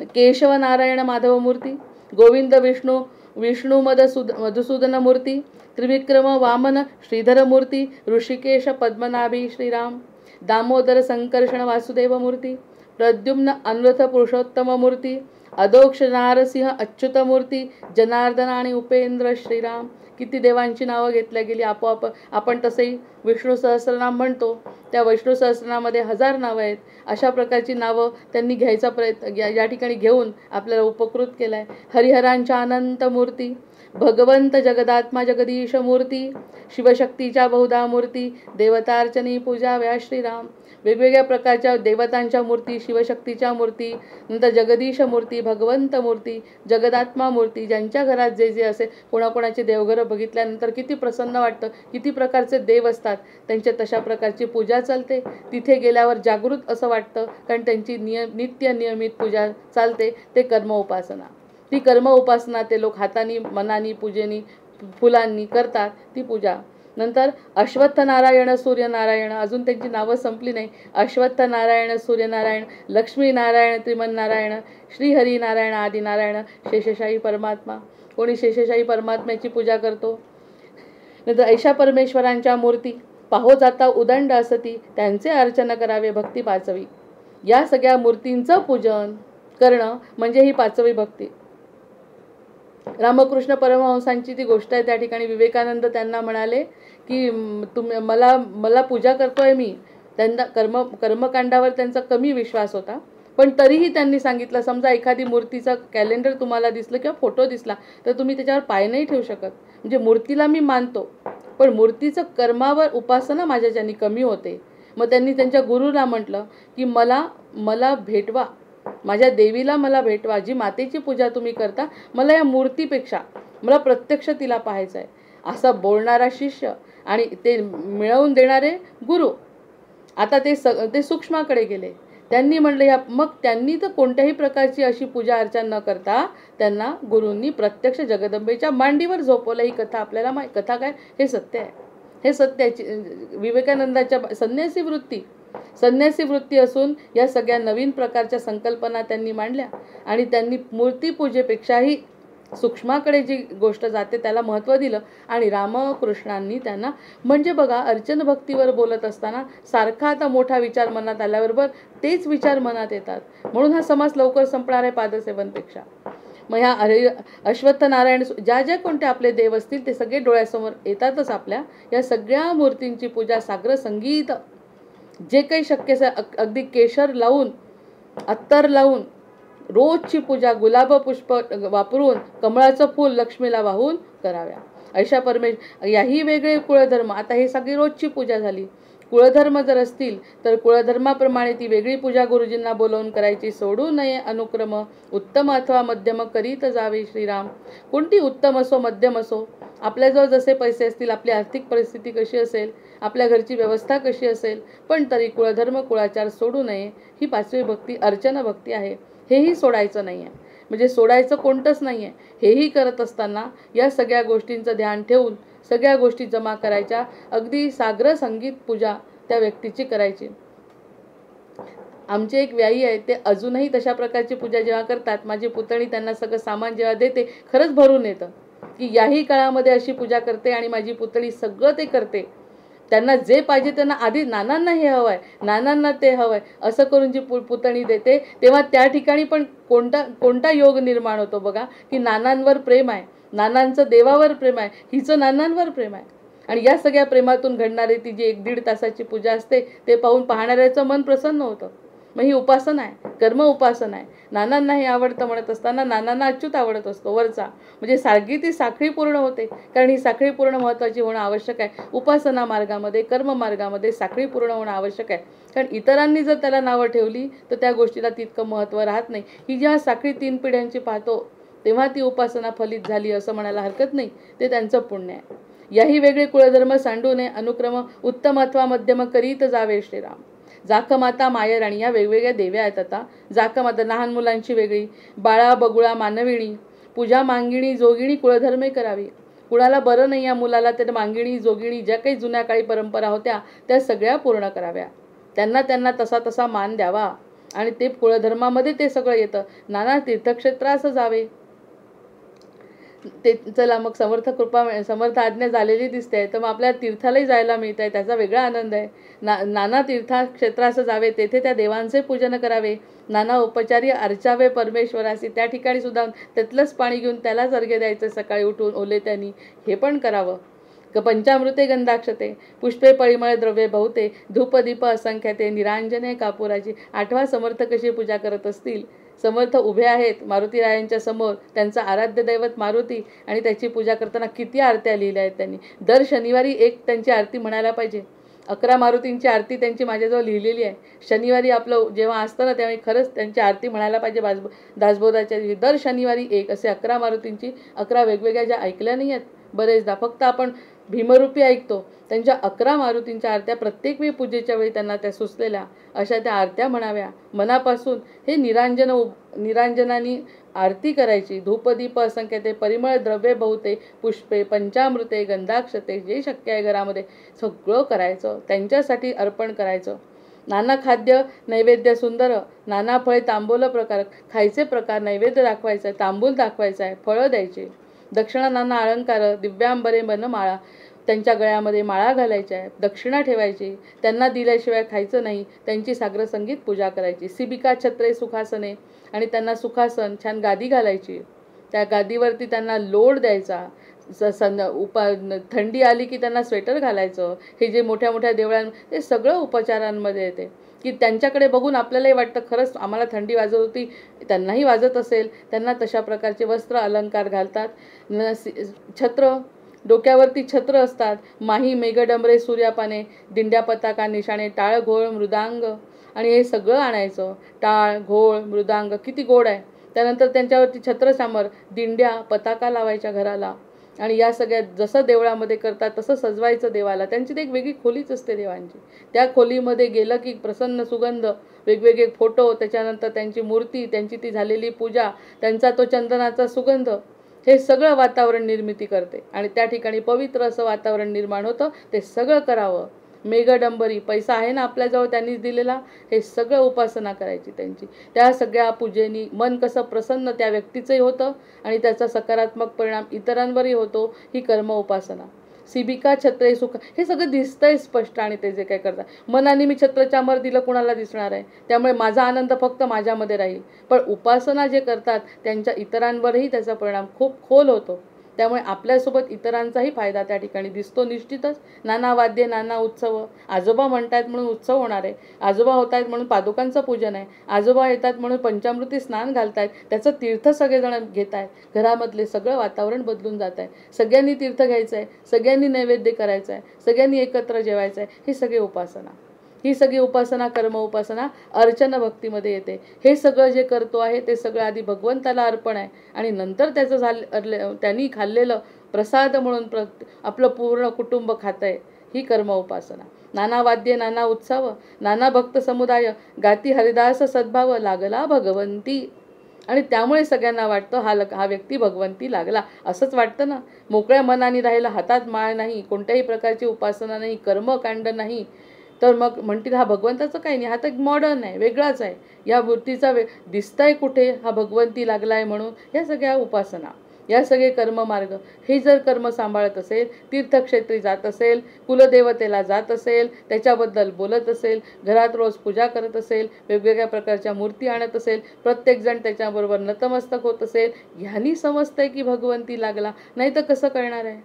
S1: केशव नारायण माधव मूर्ती, गोविंद विष्णू मधुसूदन मूर्ती, त्रिविक्रम वामन श्रीधर मूर्ती, ऋषिकेश पद्मनाभी श्रीराम, दामोदर संकर्षण वासुदेव मूर्ती, प्रद्युम्न अनुरथ पुरुषोत्तम मूर्ती, अदोक्ष नारसिंह अच्युत मूर्ती, जनार्दन आणि उपेंद्र श्रीराम. किती देवांची नावं घेतल्या गेली आपोआप. आपण तसेही विष्णू सहस्रनाम म्हणतो, त्या विष्णू सहस्रनामामध्ये 1000 नावं आहेत. अशा प्रकारची नावं त्यांनी घ्यायचा प्रयत्न या ठिकाणी घेऊन आपल्याला उपकृत केला आहे. हरिहरांच्या अनंत मूर्ती, भगवंत जगदात्मा जगदीश मूर्ती, शिवशक्तीच्या बहुधा मूर्ती देवतार्चनी पूजाव्या श्रीराम. वेगवेगळ्या प्रकारच्या देवतांच्या मूर्ती, शिवशक्तीच्या मूर्ती, नंतर जगदीश मूर्ती, भगवंत मूर्ती, जगदात्मा मूर्ती, ज्यांच्या घरात जे जे असे कोणाकोणाचे देवघरं बघितल्यानंतर किती प्रसन्न वाटतं. किती प्रकारचे देव असतात, त्यांच्या तशा प्रकारची पूजा चालते. तिथे गेल्यावर जागृत असं वाटतं, कारण त्यांची नित्य नियमित पूजा चालते. ते कर्म उपासना. ती कर्म उपासना ते लोक हातानी मनानी पूजेनी फुलांनी करतात ती पूजा. नंतर अश्वत्थ नारायण सूर्यनारायण, अजून त्यांची नावं संपली नाही. अश्वत्थ नारायण सूर्यनारायण, लक्ष्मी नारायण त्रिमन्नारायण, श्रीहरी नारायण आदिनारायण, शेषशाही परमात्मा. कोणी शेषशाही परमात्म्याची पूजा करतो. नंतर ऐशा परमेश्वरांच्या मूर्ती, पाहो जाता उदंड असती, त्यांचे अर्चन करावे भक्ती पाचवी. या सगळ्या मूर्तींचं पूजन करणं म्हणजे ही पाचवी भक्ती. रामकृष्ण परमहंसांची ती गोष्ट आहे. त्या ठिकाणी विवेकानंद त्यांना म्हणाले की तुम्ही मला पूजा करतोय मी. त्यांना कर्मकांडावर त्यांचा कमी विश्वास होता, पण तरीही त्यांनी सांगितलं, समजा एखादी मूर्तीचं कॅलेंडर तुम्हाला दिसलं किंवा फोटो दिसला तर तुम्ही त्याच्यावर पाय नाही ठेवू शकत. म्हणजे मूर्तीला मी मानतो, पण मूर्तीचं कर्मावर उपासना माझ्याच्यानी कमी होते. मग त्यांनी त्यांच्या गुरुला म्हटलं की मला भेटवा, माझ्या देवीला मला भेटवा. जी मातेची पूजा तुम्ही करता, मला या मूर्तीपेक्षा मला प्रत्यक्ष तिला पाहायचं आहे. असा बोलणारा शिष्य आणि ते मिळवून देणारे गुरु. आता ते सूक्ष्माकडे गेले. त्यांनी म्हणलं मग त्यांनी तर कोणत्याही प्रकारची अशी पूजा अर्चना न करता त्यांना गुरूंनी प्रत्यक्ष जगदंबेच्या मांडीवर झोपवलं. ही कथा आपल्याला कथा काय, हे सत्य आहे. हे सत्याची विवेकानंदाच्या संन्यासी वृत्ती असून या सगळ्या नवीन प्रकारच्या संकल्पना त्यांनी मांडल्या आणि त्यांनी मूर्तीपूजेपेक्षाही सूक्ष्माकडे जी गोष्ट जाते त्याला महत्त्व दिलं. आणि रामकृष्णांनी त्यांना म्हणजे बघा, अर्चन भक्तीवर बोलत असताना सारखा आता मोठा विचार मनात आल्याबरोबर तेच विचार मनात येतात. म्हणून हा समास लवकर संपणार आहे पादसेवनपेक्षा. मग ह्या अश्वत्थ नारायण ज्या कोणते आपले देव असतील ते सगळे डोळ्यासमोर येतातच आपल्या. या सगळ्या मूर्तींची पूजा साग्र संगीत जे काही शक्य असेल, अगदी केशर लावून अत्तर लावून रोजची पूजा गुलाब पुष्प वापरून कमळाचं फूल लक्ष्मीला वाहून कराव्या. ऐशा याही वेगळे कुळधर्म. आता हे सगळी रोजची पूजा झाली. कुळधर्म जर असतील तर कुळधर्माप्रमाणे ती वेगळी पूजा गुरुजींना बोलवून करायची. सोडू नये अनुक्रम, उत्तम अथवा मध्यम करीत जावे श्रीराम. कोणती उत्तम असो मध्यम असो, आपल्याजवळ जसे पैसे असतील, आपली आर्थिक परिस्थिती कशी असेल, आपल्या घरची व्यवस्था कशी असेल, पण तरी कुळधर्म कुळाचार सोडू नये. ही पाचवी भक्ती अर्चन भक्ती आहे. हेही सोडायचं नाही आहे, म्हणजे सोडायचं कोणतंच नाही आहे. हेही करत असताना या सगळ्या गोष्टींचं ध्यान ठेवून सगळ्या गोष्टी जमा करायच्या. अगदी साग्र संगीत पूजा त्या व्यक्तीची करायची. आमचे एक व्याई आहे, ते अजूनही तशा प्रकारची पूजा जेव्हा करतात, माझी पुतणी त्यांना सगळं सामान जेव्हा देते, खरंच भरून येतं की याही काळामध्ये अशी पूजा करते आणि माझी पुतणी सगळं ते करते. त्यांना जे पाहिजे त्यांना आधी नानांना हे हवं आहे, नानांना ते हवं आहे, असं करून जी पुतणी देते, तेव्हा त्या ठिकाणी पण कोणता योग निर्माण होतो बघा, की नानांवर प्रेम आहे, नानांचं देवावर प्रेम आहे, हिचं नानांवर प्रेम आहे. आणि या सगळ्या प्रेमातून घडणारी ती जी 1-1.5 तासाची पूजा असते, ते पाहून पाहणाऱ्याचं मन प्रसन्न होतं. मग ही उपासना आहे, कर्म उपासना आहे. नानांना हे आवडतं म्हणत असताना नानांना अच्युत आवडत असतो वरचा, म्हणजे सारखी ती साखळी पूर्ण होते. कारण ही साखळी पूर्ण महत्त्वाची होणं आवश्यक आहे. उपासना मार्गामध्ये, कर्म मार्गामध्ये साखळी पूर्ण होणं आवश्यक आहे. कारण इतरांनी जर त्याला नावं ठेवली तर त्या गोष्टीला तितकं महत्त्व राहत नाही. ही जेव्हा साखळी 3 पिढ्यांची पाहतो तेव्हा ती उपासना फलित झाली असं म्हणायला हरकत नाही. ते त्यांचं पुण्य आहे. याही वेगळे कुळधर्म सांडू नये अनुक्रम उत्तम अथवा मध्यम करीत जावे श्रीराम. जाकमाता मायराणी या वेगवेगळ्या देव्या आहेत. आता जाकमाता लहान मुलांची वेगळी, बाळा बगुळा मानविणी, पूजा मांगिणी जोगिणी कुळधर्मे करावी. कुणाला बरं नाही या मुलाला तर मांगिणी जोगिणी ज्या काही जुन्या काळी परंपरा होत्या त्या सगळ्या पूर्ण कराव्या. त्यांना त्यांना तसा तसा मान द्यावा आणि ते कुळधर्मामध्ये ते सगळं येतं. नाना तीर्थक्षेत्रास जावे. ते चला मग समर्थ आज्ञा झालेली दिसते तर मग आपल्याला तीर्थालाही जायला मिळत आहे, त्याचा वेगळा आनंद आहे. नाना तीर्थक्षेत्रास जावे, तेथे त्या देवांचे पूजन करावे, नाना उपचारी अर्चावे परमेश्वरासी. त्या ठिकाणी सुद्धा त्यातलंच पाणी घेऊन त्यालाच अर्घ्य द्यायचं सकाळी उठून ओले त्यांनी, हे पण करावं. पंचामृते गंधाक्षते पुष्पे परिमळ द्रव्ये बहुते धूपदीप असंख्याते निरांजने कापुराची. आठवा समर्थ कशी पूजा करत असतील. समर्थ उभे आहेत मारुतीरायांच्या समोर, त्यांचं आराध्य दैवत मारुती आणि त्याची पूजा करताना किती आरत्या लिहिल्या आहेत त्यांनी. दर शनिवारी एक त्यांची आरती म्हणायला पाहिजे. 11 मारुतींची आरती त्यांची माझ्याजवळ लिहिलेली आहे. शनिवारी आपलं जेव्हा असतं ना त्यावेळी खरंच त्यांची आरती म्हणायला पाहिजे. दासबोधाच्या दिवशी दर शनिवारी एक असे 11 मारुतींची, 11 वेगवेगळ्या ज्या ऐकल्या नाही आहेत बरेचदा, फक्त आपण भीमरूपी ऐकतो. त्यांच्या 11 मारुतींच्या आरत्या प्रत्येक वेळी पूजेच्या वेळी त्यांना त्या सुचलेल्या अशा त्या आरत्या म्हणाव्या मनापासून. हे निरांजनानी आरती करायची. धूपदीप असंख्याते परिमळ द्रव्ये बहुते पुष्पे पंचामृते गंधाक्षते, जे शक्य आहे घरामध्ये सगळं करायचं, त्यांच्यासाठी अर्पण करायचं. नाना खाद्य नैवेद्य सुंदर, नाना फळे तांबूल प्रकार, खायचे प्रकार नैवेद्य दाखवायचा आहे, तांबूल दाखवायचा आहे, फळं द्यायचे. दक्षिणा नाना अलंकार दिव्यांबरे बनमाळा, त्यांच्या गळ्यामध्ये माळा घालायच्या आहे, दक्षिणा ठेवायची, त्यांना दिल्याशिवाय खायचं नाही, त्यांची साग्रसंगीत पूजा करायची. सिबिका छत्रे सुखासने, आणि त्यांना सुखासन छान गादी घालायची, त्या गादीवरती त्यांना लोड द्यायचा. थंडी आली की त्यांना स्वेटर घालायचं. हे जे मोठ्या मोठ्या देवळांमध्ये ते सगळं उपचारांमध्ये येते की त्यांच्याकडे बघून आपल्यालाही वाटतं खरंच आम्हाला थंडी वाजत होती, त्यांनाही वाजत असेल. त्यांना तशा प्रकारचे वस्त्र अलंकार घालतात. छत्र, डोक्यावरती छत्र असतात. माही मेघडंबरे सूर्यापाने, दिंड्या पताका निशाणे, टाळ घोळ मृदांग, आणि हे सगळं आणायचं. टाळ घोळ मृदांग किती गोड आहे. त्यानंतर त्यांच्यावरती छत्रसामर, दिंड्या पताका लावायच्या घराला, आणि या सगळ्या जसं देवळामध्ये करतात तसं सजवायचं देवाला. त्यांची एक वेगळी खोलीच असते देवांची. त्या खोलीमध्ये गेलं की प्रसन्न सुगंध, वेगवेगळे फोटो, त्याच्यानंतर त्यांची मूर्ती, त्यांची ती झालेली पूजा, त्यांचा तो चंदनाचा सुगंध, हे सगळं वातावरण निर्मिती करते आणि त्या ठिकाणी पवित्र असं वातावरण निर्माण होतं. ते सगळं करावं. मेघडंबरी, पैसा आहे ना आपल्याजवळ त्यांनीच दिलेला, हे सगळं उपासना करायची त्यांची. त्या सगळ्या पूजेनी मन कसं प्रसन्न त्या व्यक्तीचंही होतं आणि त्याचा सकारात्मक परिणाम इतरांवरही होतो. ही कर्म उपासना. सिबिका छत्रे सुख, हे सगळं दिसतंय स्पष्ट. आणि ते जे काय करतात, मनाने मी छत्रचामर दिलं कुणाला दिसणार आहे, त्यामुळे माझा आनंद फक्त माझ्यामध्ये राहील. पण उपासना जे करतात त्यांच्या इतरांवरही त्याचा परिणाम खूप खोल होतो. त्यामुळे आपल्यासोबत इतरांचाही फायदा त्या ठिकाणी दिसतो निश्चितच. नाना वाद्य नाना उत्सव, आजोबा म्हणतायत म्हणून उत्सव होणार आहे, आजोबा होत आहेत म्हणून पादुकांचं पूजन आहे, आजोबा येतात म्हणून पंचामृती स्नान घालतायत, त्याचं तीर्थ सगळेजण घेत आहेत. घरामधले सगळं वातावरण बदलून जात आहे. सगळ्यांनी तीर्थ घ्यायचं आहे, सगळ्यांनी नैवेद्य करायचं आहे, सगळ्यांनी एकत्र जेवायचं आहे. ही सगळी उपासना, ही सगळी उपासना कर्म उपासना अर्चन भक्तीमध्ये येते. हे सगळं जे करतो आहे ते सगळं आधी भगवंताला अर्पण आहे आणि नंतर त्याचं त्यांनी खाल्लेलं प्रसाद म्हणून आपलं पूर्ण कुटुंब खातंय. ही कर्म उपासना. नाना वाद्य नाना उत्सव, नाना भक्त समुदाय, गाती हरिदास सद्भाव, लागला भगवंती. आणि त्यामुळे सगळ्यांना वाटतं हा व्यक्ती भगवंती लागला, असंच वाटतं ना. मोकळ्या मनाने राहिला, हातात माळ नाही, कोणत्याही प्रकारची उपासना नाही, कर्मकांड नाही, तर मग म्हणतील हा भगवंताचं काही नाही, हा तर मॉडर्न आहे, वेगळाच आहे. या मूर्तीचा दिसतंय कुठे हा भगवंती लागलाय म्हणून. या सगळ्या उपासना, या सगळे कर्ममार्ग, हे जर कर्म सांभाळत असेल, तीर्थक्षेत्री जात असेल, कुलदेवतेला जात असेल, त्याच्याबद्दल बोलत असेल, घरात रोज पूजा करत असेल, वेगवेगळ्या प्रकारच्या मूर्ती आणत असेल, प्रत्येकजण त्याच्याबरोबर नतमस्तक होत असेल, ह्यांनी समजतंय की भगवंती लागला. नाही तर कसं कळणार आहे.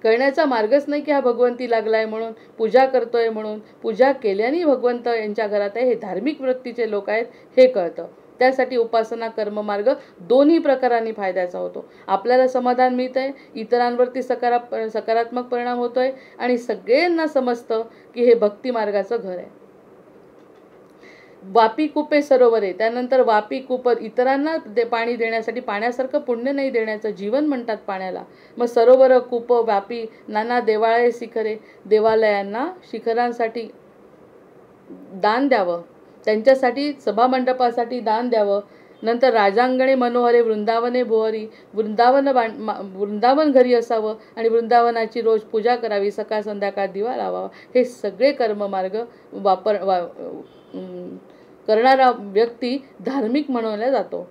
S1: कळण्याचा मार्गच नाही की हा भगवंती लागलाय म्हणून, पूजा करतोय म्हणून. पूजा केल्याने भगवंत यांच्या घरात आहे, हे धार्मिक वृत्तीचे लोक आहेत हे कळतं. त्यासाठी उपासना कर्ममार्ग दोन्ही प्रकारांनी फायद्याचा होतो. आपल्याला समाधान मिळतंय, इतरांवरती सकारात्मक परिणाम होतोय आणि सगळ्यांना समजतं की हे भक्ती मार्गाचं घर आहे. वापी कूपे सरोवरे, त्यानंतर वापी कूप इतरांना पाणी देण्यासाठी, पाण्यासारखं पुण्य नाही देण्याचं, जीवन म्हणतात पाण्याला. मग सरोवर, कूप, वापी, नाना देवालय शिखरे, देवालयांना शिखरांसाठी दान द्यावं, त्यांच्यासाठी सभामंडपासाठी दान द्यावं. नंतर राजांगणे मनोहरे वृंदावने भुहरी, वृंदावन घरी असावं आणि वृंदावनाची रोज पूजा करावी, सकाळ संध्याकाळ दिवा लावावा. हे सगळे कर्ममार्ग करणारा व्यक्ती धार्मिक म्हणवला जातो.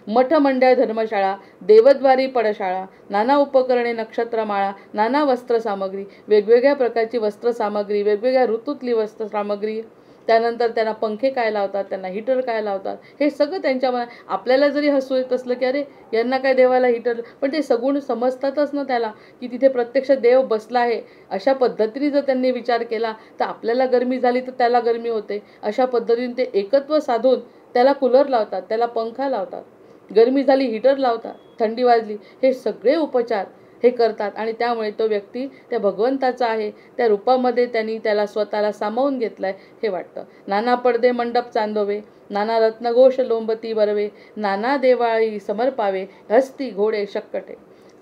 S1: मठ मंडळ धर्मशाळा, देवद्वारी पडशाळा, नाना उपकरणे नक्षत्रमाळा, नाना वस्त्रसामग्री, वेगवेगळ्या प्रकारची वस्त्रसामग्री, वेगवेगळ्या ऋतूतली वस्त्रसामग्री, त्यानंतर त्यांना पंखे काय लावतात, त्यांना हीटर काय लावतात, हे सगळं त्यांच्या मनात. आपल्याला जरी हसू येत असलं की अरे यांना काय देवाला हीटर, पण ते सगुण समजतातच ना त्याला, की तिथे प्रत्यक्ष देव बसला आहे. अशा पद्धतीने जर त्यांनी विचार केला तर आपल्याला गरमी झाली तर त्याला गरमी होते. अशा पद्धतीने ते एकत्व साधून त्याला कूलर लावतात, त्याला पंखा लावतात, गरमी झाली हीटर लावतात, थंडी वाजली, हे सगळे उपचार हे करतात. आणि त्यामुळे तो व्यक्ती त्या भगवंताचा आहे, त्या रूपामध्ये त्यांनी त्याला स्वतःला सामावून घेतलाय हे वाटतं. नाना पडदे मंडप चांदोवे, नाना रत्नघोष लोंबती बरवे, नाना देवाळी समर्पावे, हस्ती घोडे शक्कटे.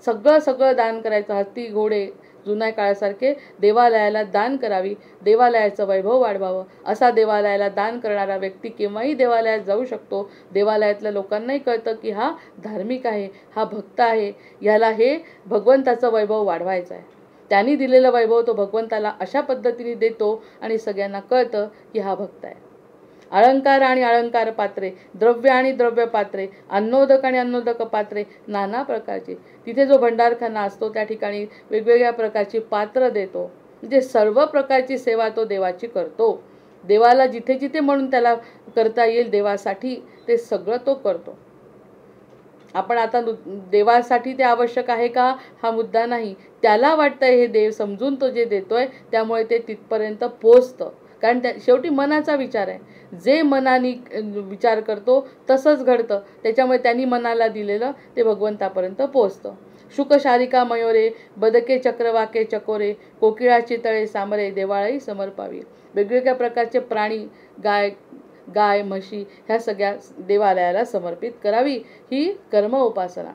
S1: सगळं दान करायचं. हत्ती घोडे जुन्या काळासारखे देवालयाला दान करावी, देवालयाचं वैभव वाढवावं. असा देवालयाला दान करणारा व्यक्ती केव्हाही देवालयात जाऊ शकतो. देवालयातल्या लोकांनाही कळतं की हा धार्मिक आहे, हा भक्त आहे, याला हे भगवंताचं वैभव वाढवायचं आहे. त्यांनी दिलेलं वैभव तो भगवंताला अशा पद्धतीने देतो आणि सगळ्यांना कळतं की हा भक्त आहे. अलंकार आणि अलंकार पात्रे, द्रव्य आणि द्रव्य पात्रे, अन्नोदक आणि अन्नोदक पात्रे, नाना प्रकारची. तिथे जो भंडारखाना असतो त्या ठिकाणी वेगवेगळ्या प्रकारची पात्र देतो. म्हणजे सर्व प्रकारची सेवा तो देवाची करतो. देवाला जिथे जिथे म्हणून त्याला करता येईल देवासाठी ते सगळं तो करतो. आपण आता देवासाठी ते आवश्यक आहे का हा मुद्दा नाही. त्याला वाटतं हे देव समजून तो जे देतोय त्यामुळे ते तिथपर्यंत पोचतं. कारण शेवटी मनाचा विचार आहे. जे मनाने विचार करतो तसंच घडतं. त्याच्यामुळे त्यांनी मनाला दिलेलं ते भगवंतापर्यंत पोचतं. शुक शारिका मयोरे, बदके चक्रवाके चकोरे, कोकिळाची तळे सामरे, देवाळी समर्पावी. वेगवेगळ्या प्रकारचे प्राणी, गाय म्हशी ह्या सगळ्या देवालयाला समर्पित करावी. ही कर्म उपासना.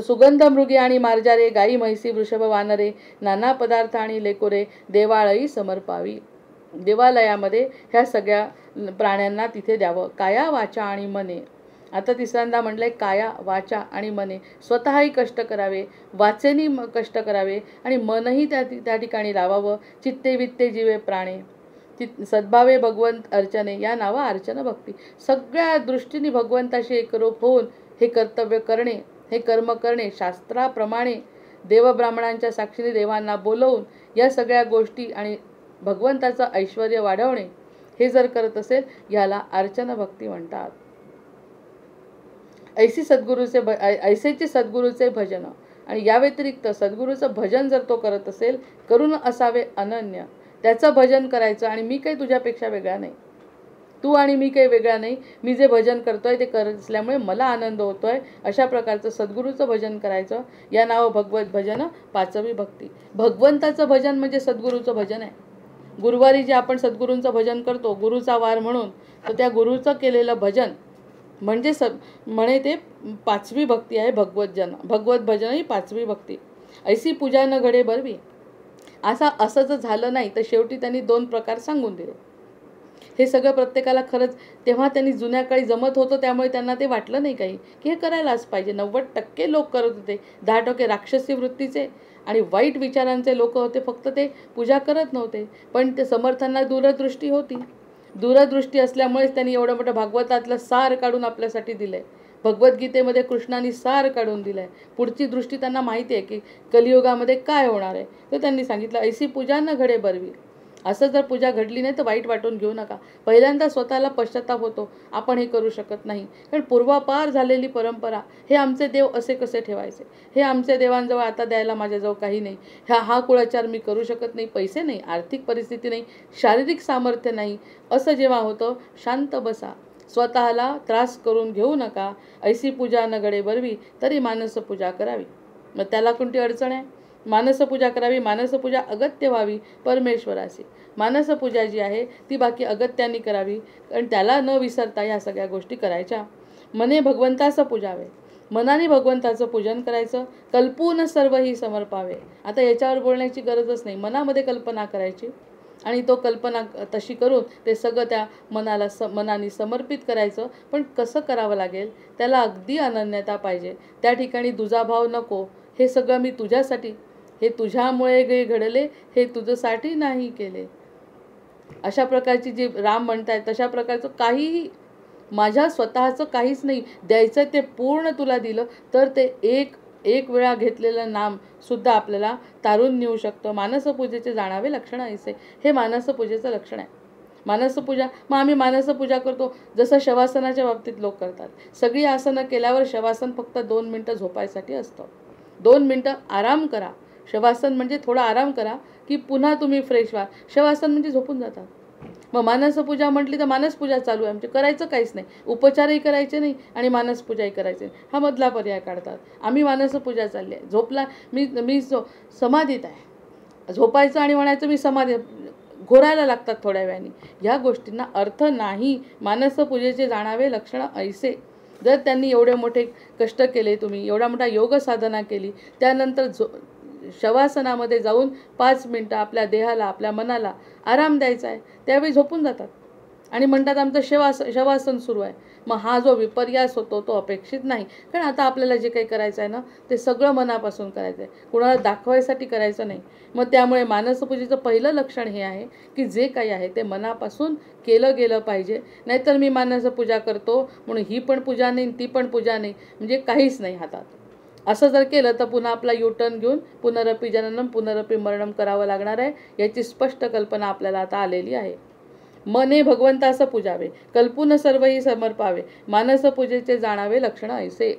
S1: सुगंध मृगी आणि मार्जारे, गाई म्हैसी वृषभ वानरे, नाना पदार्थ आणि लेकोरे, देवाळी समर्पावी. देवालयामध्ये ह्या सगळ्या प्राण्यांना तिथे द्यावं. काया वाचा आणि मने. आता तिसऱ्यांदा म्हटलंय काया वाचा आणि मने. स्वतःही कष्ट करावे, वाचेनी कष्ट करावे आणि मनही त्या ठिकाणी लावावं. चित्ते वित्ते जीवे प्राणे, सद्भावे भगवंत अर्चने, या नावा अर्चना भक्ती. सगळ्या दृष्टीने भगवंताशी एकरूप होऊन हे कर्तव्य करणे, हे कर्म करणे, शास्त्राप्रमाणे देवब्राह्मणांच्या साक्षीने देवांना बोलवून या सगळ्या गोष्टी आणि भगवंताचं ऐश्वर वाढवणे, हे जर करत असेल याला अर्चना भक्ती म्हणतात. ऐसेचे सद्गुरूचे भजन. आणि या व्यतिरिक्त सद्गुरूचं भजन जर तो करत असेल, करून असावे अनन्य. त्याचं भजन करायचं. आणि मी काही तुझ्यापेक्षा वेगळा नाही, तू आणि मी काही वेगळा नाही, मी जे भजन करतोय ते करत असल्यामुळे मला आनंद होतोय, अशा प्रकारचं सद्गुरूचं भजन करायचं. या नाव भगवत भजन पाचवी भक्ती. भगवंताचं भजन म्हणजे सद्गुरूचं भजन आहे. गुरुवारी जे आपण सद्गुरूंचं भजन करतो गुरुचा वार म्हणून, तर त्या गुरुचं केलेलं भजन म्हणजे म्हणे ते पाचवी भक्ती आहे. भगवत भजन ही पाचवी भक्ती. ऐसी पूजा न घडे बरवी. असं जर झालं नाही तर शेवटी त्यांनी 2 प्रकार सांगून दिले. हे सगळं प्रत्येकाला खरंच तेव्हा त्यांनी जुन्या काळी जमत होतं, त्यामुळे त्यांना ते वाटलं नाही काही की हे करायलाच पाहिजे. 90% लोक करत होते. 10% राक्षसी वृत्तीचे आणि वाईट विचारांचे लोक होते, फक्त ते पूजा करत नव्हते. पण ते समर्थांना दूरदृष्टी होती. दूरदृष्टी असल्यामुळेच त्यांनी एवढं मोठं भागवतातलं सार काढून आपल्यासाठी दिलंय. भगवद्गीतेमध्ये कृष्णाने सार काढून दिलाय. पुढची दृष्टी त्यांना माहिती आहे की कलियुगामध्ये काय होणार आहे. तर त्यांनी सांगितलं ऐसी पूजा न घडे बरवी. असं जर पूजा घडली नाही तर वाईट वाटून घेऊ नका. पहिल्यांदा स्वतःला पश्चाताप होतो, आपण हे करू शकत नाही. कारण पूर्वापार झालेली परंपरा, हे आमचे देव असे कसे ठेवायचे, हे आमच्या देवांजवळ आता द्यायला माझ्याजवळ काही नाही, हा कुळाचार मी करू शकत नाही, पैसे नाही, आर्थिक परिस्थिती नाही, शारीरिक सामर्थ्य नाही, असं जेव्हा होतं, शांत बसा. स्वतःला त्रास करून घेऊ नका. ऐसी पूजा न घडे बरवी, तरी मानस पूजा करावी. मग त्याला कोणती अडचण आहे? मानसपूजा करावी, मानसपूजा अगत्य व्हावी परमेश्वराशी. मानसपूजा जी आहे ती बाकी अगत्याने करावी, कारण त्याला न विसरता ह्या सगळ्या गोष्टी करायच्या. मने भगवंताचं पूजावे, मनाने भगवंताचं पूजन करायचं. कल्पून सर्वही समर्पावे. आता याच्यावर बोलण्याची गरजच नाही. मनामध्ये कल्पना करायची आणि तो कल्पना तशी करून ते सगळं त्या मनाने समर्पित करायचं. पण कसं करावं लागेल, त्याला अगदी अनन्यता पाहिजे. त्या ठिकाणी दुजाभाव नको. हे सगळं मी तुझ्यासाठी, हे तुझ्यामुळे घडले, हे तुझ्यासाठी नाही केले, अशा प्रकारची जी राम म्हणतायत तशा प्रकारचं काहीही माझ्या स्वतःचं काहीच नाही, द्यायचं ते पूर्ण तुला दिलं तर ते एक वेळा घेतलेलं नाम सुद्धा आपल्याला तारून नेऊ शकतं. मानसपूजेचे जाणावे लक्षण ऐसे, हे मानसपूजेचं लक्षण आहे. मानसपूजा, मग आम्ही मानसपूजा करतो जसं शवासनाच्या बाबतीत लोक करतात. सगळी आसनं केल्यावर शवासन फक्त 2 मिनटं झोपायसाठी असतं. 2 मिनटं आराम करा. शवासन म्हणजे थोडा आराम करा की पुन्हा तुम्ही फ्रेश व्हा. शवासन म्हणजे झोपून जातात. मग मानसपूजा म्हटली तर मानसपूजा चालू आहे, म्हणजे करायचं काहीच नाही, उपचारही करायचे नाही आणि मानसपूजाही करायचे नाही, हा मधला पर्याय काढतात. आम्ही मानसपूजा चालली आहे, झोपला मी समाधीत आहे, झोपायचं आणि म्हणायचं मी समाधी, घोरायला लागतात थोड्या वेळाने. ह्या गोष्टींना अर्थ नाही. मानसपूजेचे जाणावे लक्षण ऐसे. जर त्यांनी एवढे मोठे कष्ट केले, तुम्ही एवढा मोठा योग साधना केली, त्यानंतर शवासनामध्ये जाऊन 5 मिनटं आपल्या देहाला, आपल्या मनाला आराम द्यायचा आहे, त्यावेळी झोपून जातात आणि म्हणतात आमचं शवासन सुरू आहे. मग हा जो विपर्यास होतो तो अपेक्षित नाही. कारण आता आपल्याला जे काही करायचं आहे ना, ते सगळं मनापासून करायचं आहे, कुणाला दाखवायसाठी करायचं नाही. मग त्यामुळे मानसपूजेचं पहिलं लक्षण हे आहे की जे काही आहे ते मनापासून केलं गेलं पाहिजे. नाहीतर मी मानसपूजा करतो म्हणून ही पण पूजा नाही, ती पण पूजा नाही, म्हणजे काहीच नाही हातात. असं जर केलं तर पुन्हा आपला युटर्न घेऊन पुनरपि जननम पुनरपि मरणम करावं लागणार आहे. याची स्पष्ट कल्पना आपल्याला आता आलेली आहे. मने भगवंतास पूजावे, कल्पून सर्वही समर्पावे, मानसपूजेचे जाणावे लक्षण ऐसे.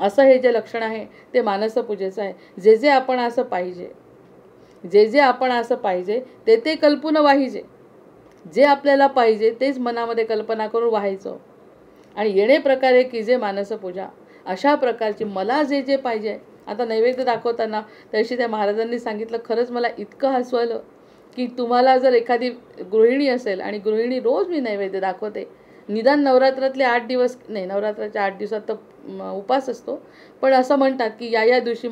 S1: असं हे जे लक्षण आहे ते मानसपूजेचं आहे. जे जे आपण असं पाहिजे, जे जे आपण असं पाहिजे ते ते कल्पून वाहिजे. जे आपल्याला पाहिजे तेच मनामध्ये कल्पना करून व्हायचं. आणि येणे प्रकारे की जे मानसपूजा, अशा प्रकारची मला जे जे पाहिजे. आता नैवेद्य दाखवताना त्याशी त्या महाराजांनी सांगितलं, खरंच मला इतकं हसू आलं की तुम्हाला जर एखादी गृहिणी असेल आणि गृहिणी रोज मी नैवेद्य दाखवते, निदान नवरात्रातले 8 दिवस नाही, नवरात्राच्या 8 दिवसात तर उपास असतो, पण असं म्हणतात की या दिवशी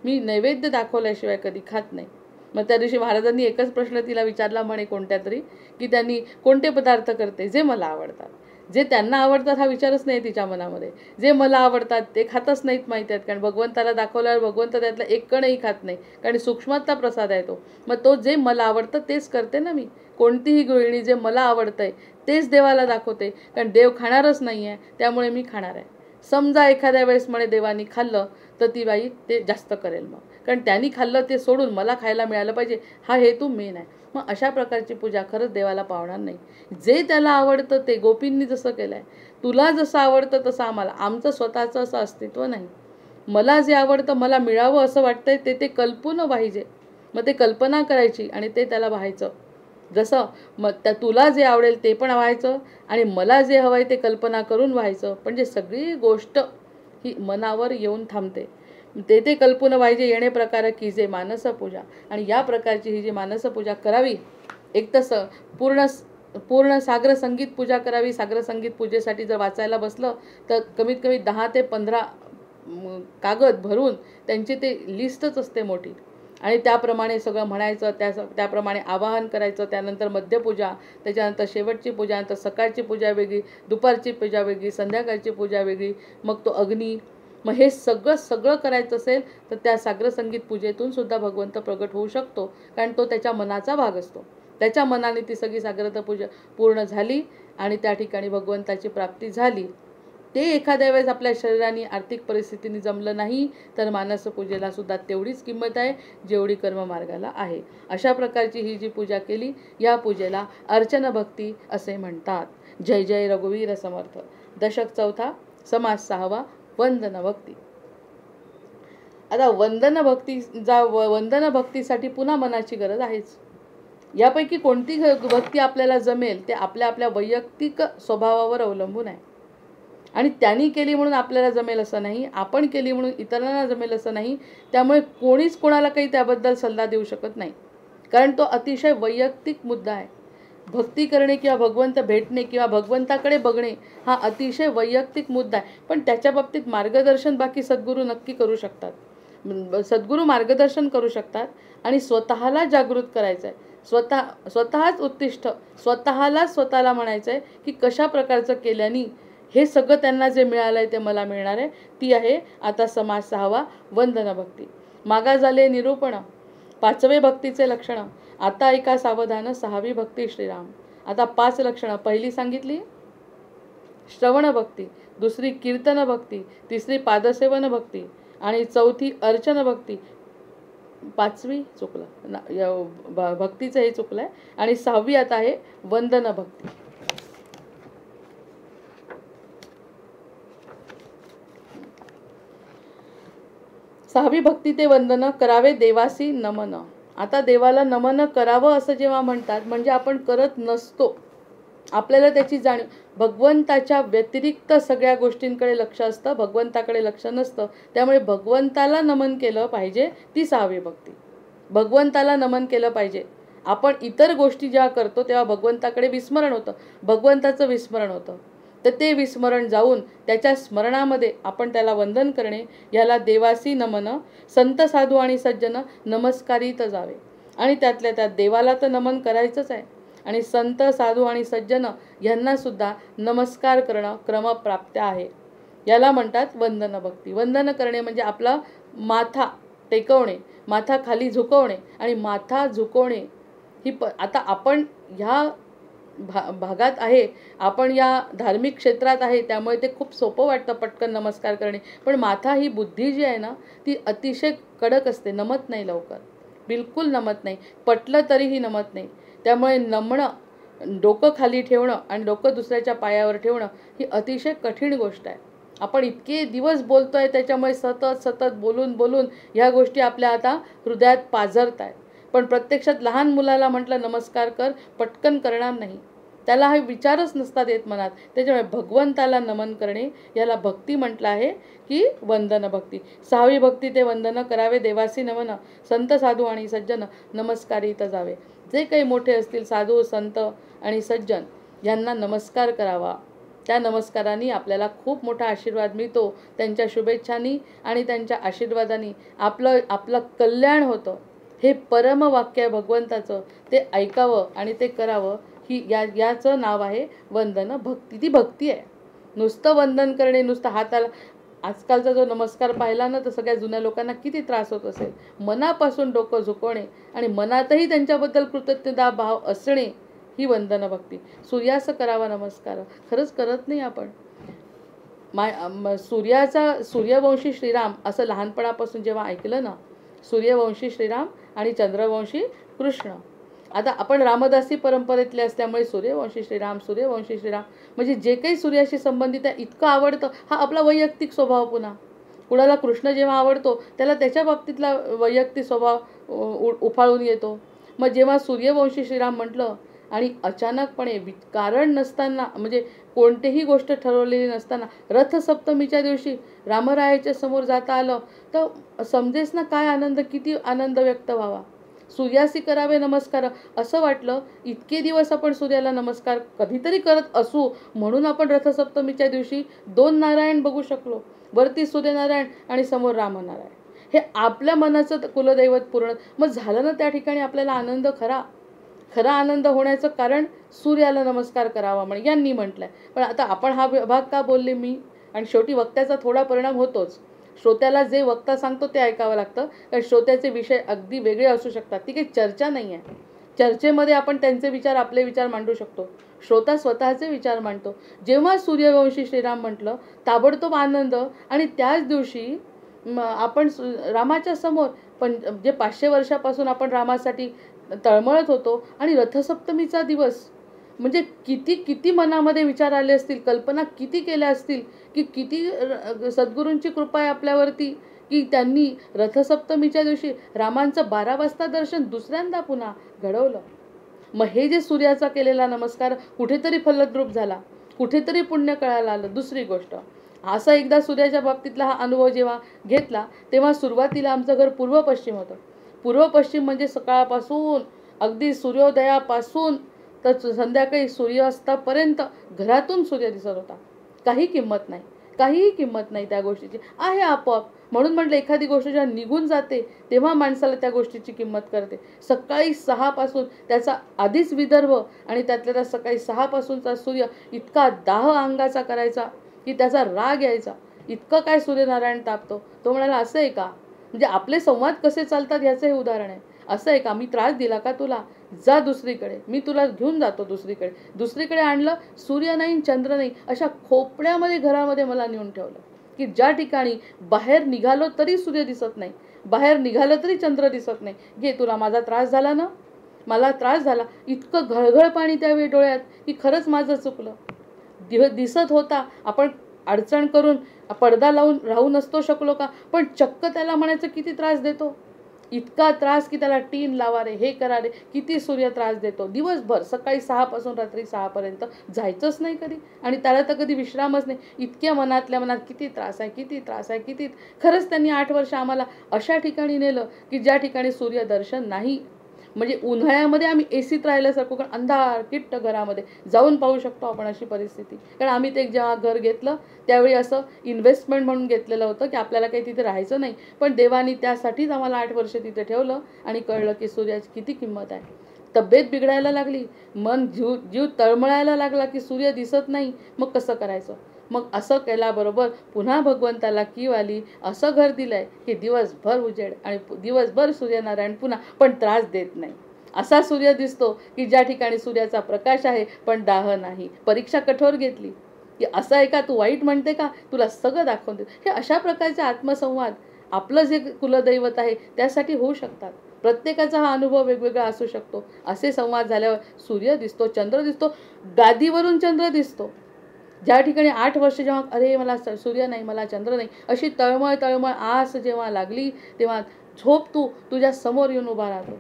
S1: मी नैवेद्य दाखवल्याशिवाय कधी खात नाही. मग त्या दिवशी महाराजांनी एकच प्रश्न तिला विचारला म्हणे कोणत्या तरी, की त्यांनी कोणते पदार्थ करते जे मला आवडतात. जे त्यांना आवडतात हा विचारच नाही तिच्या मनामध्ये. जे मला आवडतात ते खातच नाहीत, माहिती आहेत, कारण भगवंताला दाखवल्यावर भगवंत त्यातला एक कणही खात नाही, कारण सूक्ष्मता प्रसाद आहे तो. मग तो जे मला आवडतं तेच करते ना मी. कोणतीही गृहिणी जे मला आवडतंय तेच देवाला दाखवते, कारण देव खाणारच नाही आहे, त्यामुळे मी खाणार आहे. समजा एखाद्या वेळेस म्हणे देवानी खाल्लं तर ती बाई ते जास्त करेल, मग कारण त्यांनी खाल्लं ते सोडून मला खायला मिळालं पाहिजे हा हेतू मेन आहे. मग अशा प्रकारची पूजा खरंच देवाला पावणार नाही. जे त्याला आवडतं ते गोपींनी जसं केलं आहे, तुला जसं आवडतं तसं आम्हाला, आमचं स्वतःचं असं अस्तित्व नाही. मला जे आवडतं, मला मिळावं असं वाटतंय ते ते कल्पून पाहिजे. मग ते कल्पना करायची आणि ते त्याला व्हायचं. जसं मग तुला जे आवडेल ते पण व्हायचं आणि मला जे हवं आहे ते कल्पना करून व्हायचं. म्हणजे सगळी गोष्ट ही मनावर येऊन थांबते. ते कल्पून व्हायचे. येणे प्रकार की जे मानसपूजा. आणि या प्रकारची ही जी मानसपूजा करावी, एक तर पूर्ण साग्र संगीत पूजा करावी. साग्र संगीत पूजेसाठी जर वाचायला बसलं तर कमीत कमी 10 ते 15 कागद भरून त्यांची ते लिस्टच असते मोठी, आणि त्याप्रमाणे सगळं म्हणायचं, त्याप्रमाणे आवाहन करायचं. त्यानंतर मध्यपूजा, त्याच्यानंतर शेवटची पूजा, नंतर सकाळची पूजा वेगळी, दुपारची पूजा वेगळी, संध्याकाळची पूजा वेगळी, मग तो अग्नी. मग हे सगळं करायचं असेल तर त्या साग्र संगीत पूजेतून सुद्धा भगवंत प्रगट होऊ शकतो, कारण तो त्याच्या मनाचा भाग असतो. त्याच्या मनाने ती सगळी साग्रता पूजा पूर्ण झाली आणि त्या ठिकाणी भगवंताची प्राप्ती झाली. ते एखाद्या वेळेस आपल्या शरीराने आर्थिक परिस्थितीने जमलं नाही तर मानसपूजेला सुद्धा तेवढीच किंमत आहे जेवढी कर्ममार्गाला आहे. अशा प्रकारची ही जी पूजा केली, या पूजेला अर्चन भक्ती असे म्हणतात. जय जय रघुवीर समर्थ. दशक 4, समास 6, वंदन भक्ती. आता वंदन भक्तीसाठी पुन्हा मनाची गरज आहेच. यापैकी कोणती भक्ती आपल्याला जमेल ते आपल्या आपल्या वैयक्तिक स्वभावावर अवलंबून आहे. आणि त्यांनी केली म्हणून आपल्याला जमेल असं नाही, आपण केली म्हणून इतरांना जमेल असं नाही. त्यामुळे कोणीच कोणाला काही त्याबद्दल सल्ला देऊ शकत नाही, कारण तो अतिशय वैयक्तिक मुद्दा आहे. भक्ती करणे किंवा भगवंत भेटणे किंवा भगवंताकडे बघणे हा अतिशय वैयक्तिक मुद्दा आहे. पण त्याच्या बाबतीत मार्गदर्शन बाकी सद्गुरू नक्की करू शकतात. सद्गुरू मार्गदर्शन करू शकतात आणि स्वतःला जागृत करायचं आहे. स्वतःच उत्तिष्ठ, स्वतःला म्हणायचं आहे की कशा प्रकारचं केल्याने हे सगळं त्यांना जे मिळालं आहे ते मला मिळणार आहे. ती आहे आता समास 6वा, वंदन भक्ती. मागा झाले निरूपण, 5वे भक्तीचे लक्षणं. आता ऐका सावधान, 6वी भक्ती श्रीराम. आता 5 लक्षणं. पहिली सांगितली श्रवण भक्ती, दुसरी कीर्तन भक्ती, तिसरी पादसेवन भक्ती आणि चौथी अर्चन भक्ती. 5वी चुकलं, भक्तीचं हे चुकलं आहे. आणि 6वी आता आहे वंदन भक्ती. सहावी भक्ती ते वंदन करावे देवासी नमन. आता देवाला नमन करावं असं जेव्हा म्हणतात म्हणजे आपण करत नसतो, आपल्याला त्याची जाणीव. भगवंताच्या व्यतिरिक्त सगळ्या गोष्टींकडे लक्ष असतं, भगवंताकडे लक्ष नसतं. त्यामुळे भगवंताला नमन केलं पाहिजे, ती 6वी भक्ती. भगवंताला नमन केलं पाहिजे. आपण इतर गोष्टी जेव्हा करतो तेव्हा भगवंताकडे विस्मरण होतं, भगवंताचं विस्मरण होतं. तर ते विस्मरण जाऊन त्याच्या स्मरणामध्ये आपण त्याला वंदन करणे, याला देवासी नमन. संत साधू आणि सज्जन नमस्कारित जावे. आणि त्यातल्या त्यात देवाला तर नमन करायचंच आहे आणि संत साधू आणि सज्जन यांना सुद्धा नमस्कार करणं क्रमप्राप्त आहे. याला म्हणतात वंदन भक्ती. वंदन करणे म्हणजे आपला माथा टेकवणे, माथा खाली झुकवणे. आणि माथा झुकवणे ही आता आपण ह्या भागात आहे, आपण या धार्मिक क्षेत्रात आहे, त्यामुळे ते खूप सोपं वाटतं पटकन नमस्कार करणे. पण माथा ही बुद्धी जी आहे ना, ती अतिशय कडक असते, नमत नाही लवकर, बिलकुल नमत नाही, पटलं तरीही नमत नाही. त्यामुळे नमणं, डोकं खाली ठेवणं आणि डोकं दुसऱ्याच्या पायावर ठेवणं ही अतिशय कठीण गोष्ट आहे. आपण इतके दिवस बोलतोय त्याच्यामुळे सतत बोलून ह्या गोष्टी आपल्या आता हृदयात पाझरत आहेत. पण प्रत्यक्षात लहान मुलाला म्हटलं नमस्कार कर, पटकन करणार नाही, त्याला हा विचारच नसतात येत मनात. त्याच्यामुळे भगवंताला नमन करणे याला भक्ती म्हटलं आहे की वंदन भक्ती. 6वी भक्ती ते वंदन करावे देवासी नमन, संत साधू आणि सज्जन नमस्कारित जावे. जे काही मोठे असतील साधू संत आणि सज्जन यांना नमस्कार करावा. त्या नमस्कारांनी आपल्याला खूप मोठा आशीर्वाद मिळतो. त्यांच्या शुभेच्छांनी आणि त्यांच्या आशीर्वादांनी आपलं कल्याण होतं. हे परम वाक्य आहे भगवंताचं, ते ऐकावं आणि ते करावं. ही याचं नाव आहे वंदन भक्ती. ती भक्ती आहे. नुसतं वंदन करणे, नुसतं हाताला, आजकालचा जो नमस्कार पाहिला ना तर सगळ्या जुन्या लोकांना किती त्रास होत असेल. मनापासून डोकं झुकवणे आणि मनातही त्यांच्याबद्दल कृतज्ञता भाव असणे ही वंदन भक्ती. सूर्यास करावा नमस्कार, खरंच करत नाही आपण. सूर्यवंशी श्रीराम असं लहानपणापासून जेव्हा ऐकलं ना, सूर्यवंशी श्रीराम आणि चंद्रवंशी कृष्ण. आता आपण रामदासी परंपरेतले असल्यामुळे सूर्यवंशी श्रीराम म्हणजे जे काही सूर्याशी संबंधित आहे इतकं आवडतं. हा आपला वैयक्तिक स्वभाव. पुन्हा कुणाला कृष्ण जेव्हा आवडतो त्याला त्याच्या बाबतीतला वैयक्तिक स्वभाव उफाळून येतो. मग जेव्हा सूर्यवंशी श्रीराम म्हटलं आणि अचानकपणे कारण नसताना, म्हणजे कोणतीही गोष्ट ठरवलेली नसताना रथसप्तमीच्या दिवशी रामरायाच्या समोर जाता आलं तर समजेच ना काय आनंद, किती आनंद व्यक्त व्हावा. सूर्यासी करावे नमस्कार असं वाटलं. इतके दिवस आपण सूर्याला नमस्कार कधीतरी करत असू म्हणून आपण रथसप्तमीच्या दिवशी 2 नारायण बघू शकलो. वरती सूर्यनारायण आणि समोर रामनारायण. हे आपल्या मनाचं कुलदैवत पूर्ण. मग झालं ना त्या ठिकाणी आपल्याला आनंद. खरा आनंद होण्याचं कारण सूर्याला नमस्कार करावा म्हणे यांनी म्हटलंय. पण आता आपण हा भाग का बोलले मी, आणि शेवटी वक्त्याचा थोडा परिणाम होतोच. श्रोत्याला जे वक्ता सांगतो ते ऐकावं लागतं, कारण श्रोत्याचे विषय अगदी वेगळे असू शकतात. ती काही चर्चा नाही आहे. चर्चेमध्ये आपण त्यांचे विचार, आपले विचार मांडू शकतो. श्रोता स्वतःचे विचार मांडतो. जेव्हा सूर्यवंशी श्रीराम म्हटलं ताबडतोब आनंद. आणि त्याच दिवशी आपण रामाच्या समोर जे 500 वर्षापासून आपण रामासाठी तळमळत होतो आणि रथसप्तमीचा दिवस म्हणजे किती मनामध्ये विचार आले असतील, कल्पना किती केल्या असतील की किती सद्गुरूंची कृपा आहे आपल्यावरती की त्यांनी रथसप्तमीच्या दिवशी रामांचं 12 वाजता दर्शन दुसऱ्यांदा पुन्हा घडवलं. मग हे जे सूर्याचा केलेला नमस्कार कुठेतरी फलद्रूप झाला, कुठेतरी पुण्य कळायला आलं. दुसरी गोष्ट, असा एकदा सूर्याच्या बाबतीतला हा अनुभव जेव्हा घेतला तेव्हा सुरुवातीला आमचं घर पूर्व पश्चिम होतं. पूर्व पश्चिम म्हणजे सकाळपासून अगदी सूर्योदयापासून तर संध्याकाळी सूर्यास्तापर्यंत घरातून सूर्य दिसत होता. काही किंमत नाही, काहीही किंमत नाही त्या गोष्टीची, आहे आपोआप. म्हणून म्हटलं एखादी गोष्ट जेव्हा निघून जाते तेव्हा माणसाला त्या गोष्टीची किंमत कळते. सकाळी 6 पासून त्याचा आधीच विदर्भ आणि त्यातल्या त्या सकाळी 6 पासूनचा सूर्य इतका दाह अंगाचा करायचा की त्याचा राग यायचा. इतकं काय सूर्यनारायण तापतो. तो म्हणाला, असं आहे का? म्हणजे आपले संवाद कसे चालतात याचं हे उदाहरण आहे. असं आहे का? मी त्रास दिला का तुला? जा दुसरीकडे, मी तुला घेऊन जातो दुसरीकडे. दुसरीकडे आणलं, सूर्य नाही चंद्र नाही, अशा खोपड्यामध्ये घरामध्ये मला नेऊन ठेवलं की ज्या ठिकाणी बाहेर निघालो तरी सूर्य दिसत नाही, बाहेर निघालं तरी चंद्र दिसत नाही. घे, तुला माझा त्रास झाला ना, मला त्रास झाला. इतकं घळघळ पाणी त्यावेळी डोळ्यात की खरंच माझं चुकलं. दिसत होता. आपण अडचण करून पडदा लावून राहू नसतो शकलो का? पण चक्क त्याला म्हणायचं किती त्रास देतो. इतका त्रास की त्याला टीन लावा रे, हे करा रे, किती सूर्य त्रास देतो. दिवसभर सकाळी 6 पासून रात्री 6 पर्यंत जायचंच नाही कधी, आणि त्याला तर कधी विश्रामच नाही. इतक्या मनातल्या मनात किती त्रास आहे, किती त्रास आहे, किती. खरंच त्यांनी 8 वर्ष आम्हाला अशा ठिकाणी नेलं की ज्या ठिकाणी सूर्यदर्शन नाही. म्हणजे उन्हाळ्यामध्ये आम्ही एसीत राहिल्यासारखं, कारण अंधार किट्ट घरामध्ये जाऊन पाहू शकतो आपण अशी परिस्थिती. कारण आम्ही ते जेव्हा घर घेतलं त्यावेळी असं इन्व्हेस्टमेंट म्हणून घेतलेलं होतं की आपल्याला काही तिथे राहायचं नाही, पण देवानी त्यासाठीच आम्हाला 8 वर्ष तिथे ठेवलं आणि कळलं की सूर्याची किती किंमत आहे. तब्येत बिघडायला लागली, मन जीव तळमळायला लागला की सूर्य दिसत नाही, मग कसं करायचं. मग असं केल्याबरोबर पुन्हा भगवंताला कीव आली. असं घर दिलंय की दिवसभर उजेड आणि दिवसभर सूर्यनारायण पुन्हा, पण त्रास देत नाही. असा सूर्य दिसतो की ज्या ठिकाणी सूर्याचा प्रकाश आहे पण दाह नाही. परीक्षा कठोर घेतली की असं आहे का, तू वाईट म्हणते का, तुला सगळं दाखवून दे. हे अशा प्रकारचे आत्मसंवाद आपलं जे कुलदैवत आहे त्यासाठी होऊ शकतात. प्रत्येकाचा हा अनुभव वेगवेगळा असू शकतो. असे संवाद झाल्यावर सूर्य दिसतो, चंद्र दिसतो, गादीवरून चंद्र दिसतो. ज्या ठिकाणी 8 वर्ष जेव्हा अरे मला सूर्य नाही, मला चंद्र नाही, अशी तळमळ आस जेव्हा लागली तेव्हा झोप तू तुझ्या समोर येऊन उभा राहतो.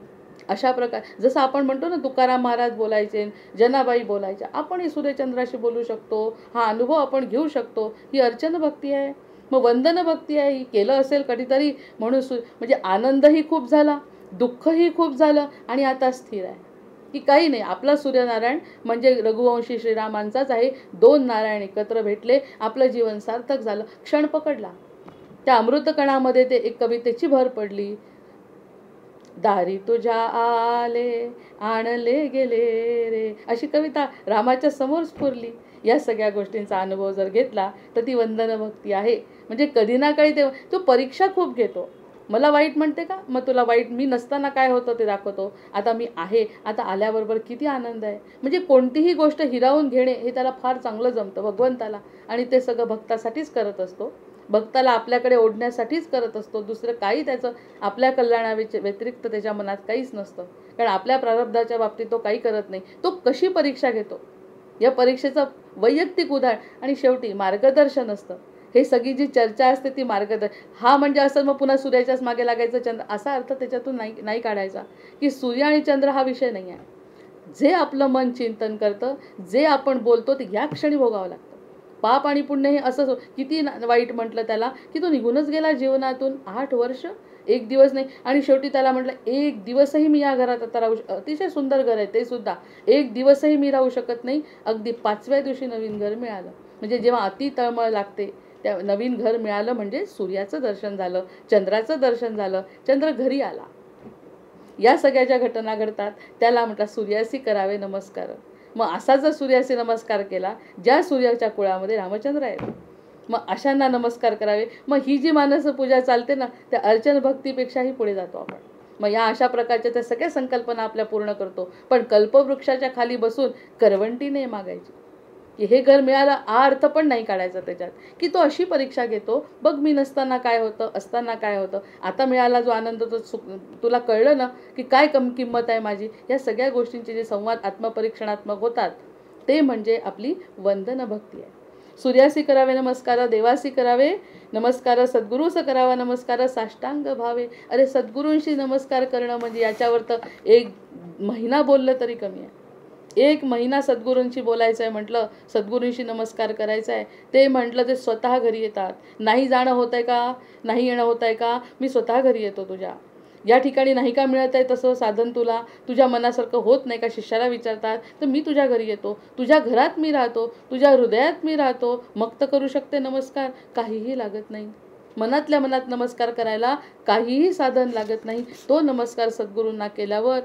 S1: अशा प्रकारे जसं आपण म्हणतो ना, तुकाराम महाराज बोलायचे, जनाबाई बोलायच्या, आपणही सूर्यचंद्राशी बोलू शकतो. हा अनुभव आपण घेऊ शकतो. ही अर्चन भक्ती आहे, मग वंदन भक्ती आहे. ही केलं असेल कधीतरी म्हणून म्हणजे आनंदही खूप झाला, दुःखही खूप झालं आणि आता स्थिर आहे की काही नाही. आपला सूर्यनारायण म्हणजे रघुवंशी श्रीरामांचाच आहे. 2 नारायण एकत्र भेटले, आपलं जीवन सार्थक झालं. क्षण पकडला. त्या अमृतकणामध्ये ते एक कवितेची भर पडली. दारी तुझ्या आले आणले गेले रे, अशी कविता रामाच्या समोर स्फुरली. या सगळ्या गोष्टींचा अनुभव जर घेतला तर ती वंदन भक्ती आहे. म्हणजे कधी ना कधी तो परीक्षा खूप घेतो. मला वाईट म्हणते का, मग तुला वाईट, मी नसताना काय होतं ते दाखवतो. आता मी आहे, आता आल्याबरोबर किती आनंद आहे. म्हणजे कोणतीही गोष्ट हिरावून घेणे हे त्याला फार चांगलं जमतं भगवंताला, आणि ते सगळं भक्तासाठीच करत असतो. भक्ताला आपल्याकडे ओढण्यासाठीच करत असतो. दुसरं काही त्याचं आपल्या कल्याणाच्या व्यतिरिक्त त्याच्या मनात काहीच नसतं. कारण आपल्या प्रारब्धाच्या बाबतीत तो काही करत नाही. तो कशी परीक्षा घेतो या परीक्षेचं वैयक्तिक उदाहरण आणि शेवटी मार्गदर्शन असतं. हे सगळी जी चर्चा असते ती मार्गदर्शन. हा म्हणजे असं मग पुन्हा सूर्याच्याच मागे लागायचं, चंद्र, असा अर्थ त्याच्यातून नाही काढायचा की सूर्य आणि चंद्र हा विषय नाही आहे. जे आपलं मन चिंतन करतं, जे आपण बोलतो ते या क्षणी भोगावं लागतं. पाप आणि पुण्य हे असं किती वाईट म्हटलं त्याला की तो निघूनच गेला जीवनातून. 8 वर्ष 1 दिवस नाही. आणि शेवटी त्याला म्हटलं 1 दिवसही मी या घरात आता राहू अतिशय सुंदर घर आहे ते सुद्धा, 1 दिवसही मी राहू शकत नाही. अगदी 5व्या दिवशी नवीन घर मिळालं. म्हणजे जेव्हा अति तळमळ लागते त्या नवीन घर मिळालं म्हणजे सूर्याचं दर्शन झालं, चंद्राचं दर्शन झालं, चंद्र घरी आला. या सगळ्या ज्या घटना घडतात त्याला म्हटलं सूर्यासी करावे नमस्कार. मग असा जर सूर्यासी नमस्कार केला, ज्या सूर्याच्या कुळामध्ये रामचंद्र आहेत, मग अशांना नमस्कार करावे. मग ही जी मानस पूजा चालते ना, त्या अर्चन भक्तीपेक्षाही पुढे जातो आपण. मग या अशा प्रकारच्या त्या सगळ्या संकल्पना आपल्या पूर्ण करतो. पण कल्पवृक्षाच्या खाली बसून करवंटी नाही मागायची की हे घर मिळालं, हा अर्थ पण नाही काढायचा त्याच्यात. की तो अशी परीक्षा घेतो, बघ मी नसताना काय होतं, असताना काय होतं, आता मिळाला जो आनंद तो तुला कळलं ना की काय किंमत आहे माझी. या सगळ्या गोष्टींचे जे संवाद आत्मपरीक्षणात्मक होतात ते म्हणजे आपली वंदन भक्ती आहे. सूर्यासी करावे नमस्कार, देवासी करावे नमस्कार, सद्गुरूस करावा नमस्कार, साष्टांग भावे. अरे सद्गुरूंशी नमस्कार करणं म्हणजे याच्यावर तर 1 महिना बोललं तरी कमी आहे. 1 महिना सद्गुरूंशी बोलायचं आहे म्हटलं, सद्गुरूंशी नमस्कार करायचा आहे, ते म्हटलं ते स्वतः घरी येतात. नाही जाणं होत आहे का, नाही येणं होत आहे का, मी स्वतः घरी येतो तुझ्या. या ठिकाणी नाही का मिळत आहे तसं साधन तुला, तुझ्या मनासारखं होत नाही का, शिष्याला विचारतात, तर मी तुझ्या घरी येतो, तुझ्या घरात मी राहतो, तुझ्या हृदयात मी राहतो, मग तर करू शकते नमस्कार. काहीही लागत नाही. मनातल्या मनात नमस्कार करायला काहीही साधन लागत नाही. तो नमस्कार सद्गुरूंना केल्यावर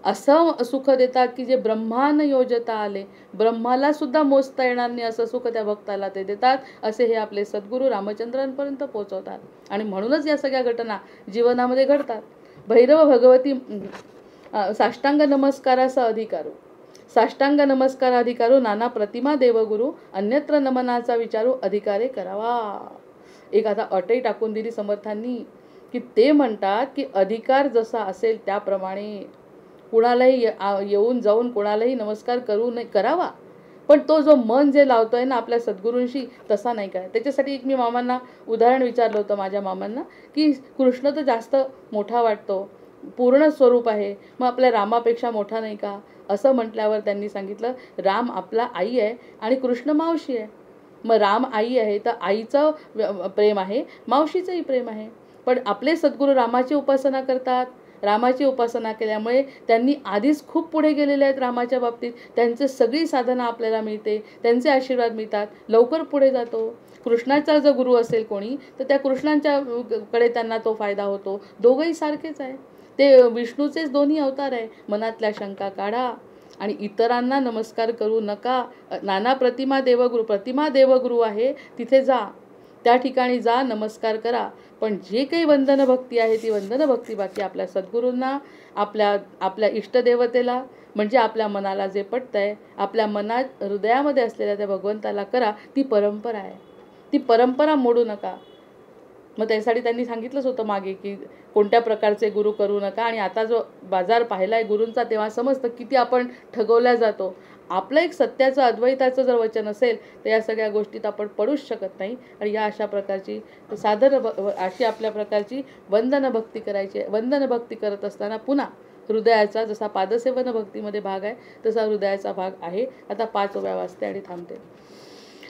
S1: असं सुख देतात की जे ब्रह्मान योजता आले, ब्रह्माला सुद्धा मोजता येणार नाही असं सुख त्या भक्ताला ते देतात. असे हे आपले सद्गुरू रामचंद्रांपर्यंत पोहोचवतात. आणि म्हणूनच या सगळ्या घटना जीवनामध्ये घडतात. भैरव भगवती साष्टांग नमस्काराचा अधिकारू, साष्टांग नमस्कार अधिकारू, नाना प्रतिमा देवगुरु, अन्यत्र नमनाचा विचारू, अधिकारे करावा. एक आता अटही टाकून दिली समर्थांनी, की ते म्हणतात की अधिकार जसा असेल त्याप्रमाणे कुणालाही येऊन जाऊन कुणालाही नमस्कार करावा, पण तो जो मन जे लावतोय ना आपल्या सद्गुरूंशी तसा नाही काय. त्याच्यासाठी एक मी मामांना उदाहरण विचारलं होतं, माझ्या मामांना, की कृष्ण तर जास्त मोठा वाटतो, पूर्ण स्वरूप आहे, मग आपल्या रामापेक्षा मोठा नाही का. असं म्हटल्यावर त्यांनी सांगितलं, राम आपला आई आहे आणि कृष्ण मावशी आहे. मग राम आई आहे तर आईचं प्रेम आहे, मावशीचंही प्रेम आहे. पण आपले सद्गुरू रामाची उपासना करतात. रामाची उपासना केल्यामुळे त्यांनी आधीच खूप पुढे गेलेले आहेत रामाच्या बाबतीत. त्यांचे सगळी साधना आपल्याला मिळते, त्यांचे आशीर्वाद मिळतात, लवकर पुढे जातो. कृष्णाचा जर गुरु असेल कोणी तर त्या कृष्णांच्या कडे त्यांना तो फायदा होतो. दोघंही सारखेच आहे, ते विष्णूचेच दोन्ही अवतार आहे. मनातल्या शंका काढा आणि इतरांना नमस्कार करू नका. नाना प्रतिमा देवगुरु आहे तिथे जा, त्या ठिकाणी जा, नमस्कार करा. पण जे काही वंदन भक्ती आहे ती वंदन भक्ती बाकी आपल्या सद्गुरूंना, आपल्या इष्टदेवतेला, म्हणजे आपल्या मनाला जे पटतंय, आपल्या मनात हृदयामध्ये असलेल्या त्या भगवंताला करा. ती परंपरा आहे, ती परंपरा मोडू नका. मग त्यासाठी त्यांनी सांगितलंच होतं मागे की कोणत्या प्रकारचे गुरु करू नका. आणि आता जो बाजार पाहिलाय गुरूंचा तेव्हा समजतं किती आपण ठगवल्या जातो. आपलं एक सत्याचं अद्वैताचं जर वचन असेल तर या सगळ्या गोष्टीत आपण पडूच शकत नाही. आणि या अशा प्रकारची अशी आपल्या प्रकारची वंदन भक्ती करायची. वंदन भक्ती करत असताना पुन्हा हृदयाचा, जसा पादसेवन भक्तीमध्ये भाग आहे तसा हृदयाचा भाग आहे. आता 5व्या वाजते आणि थांबते.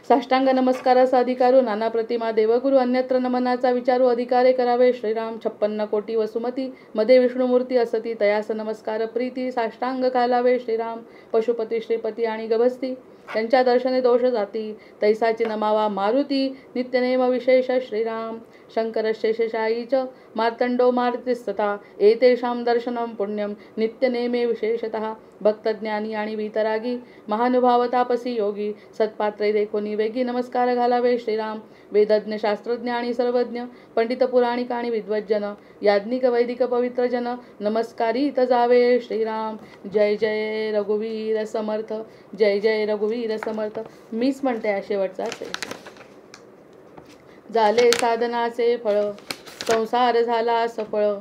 S1: साष्टांग नमस्काराचा अधिकारू, नाना प्रतिमा देवगुरु, अन्यत्र नमनाचा विचारू, अधिकारे करावे. श्रीराम 56 कोटी वसुमती, मध्ये विष्णुमूर्ती असती, तयास नमस्कार प्रीती, साष्टांग घालावे. श्रीराम पशुपती श्रीपती आणि गभस्ती, त्यांच्या दर्शने दोष जाती, तैसाची नमावा मारुती, नित्यनेम विशेष. श्रीराम शंकर शेषशायीच, मार्तंडो मारुतिस्तथा, एतेषां दर्शनं पुण्यं नित्यनेमे विशेषतः. भक्तज्ञानी आणि वीतरागी, महानुभाव तापसी योगी, सत्पात्रे देखोनी वेगी, नमस्कार घालावे. श्रीराम वेदज्ञ शास्त्रज्ञ आणि सर्वज्ञ, पंडित पुराणिक आणि विद्वज्जन, याज्ञिक वैदिक पवित्र जन, नमस्कारित जावे. श्रीराम जय जय रघुवीर समर्थ, जय जय रघुवीर समर्थ. मीच म्हणते आहे शेवटचा. झाले साधनाचे फळ, संसार झाला सफळ.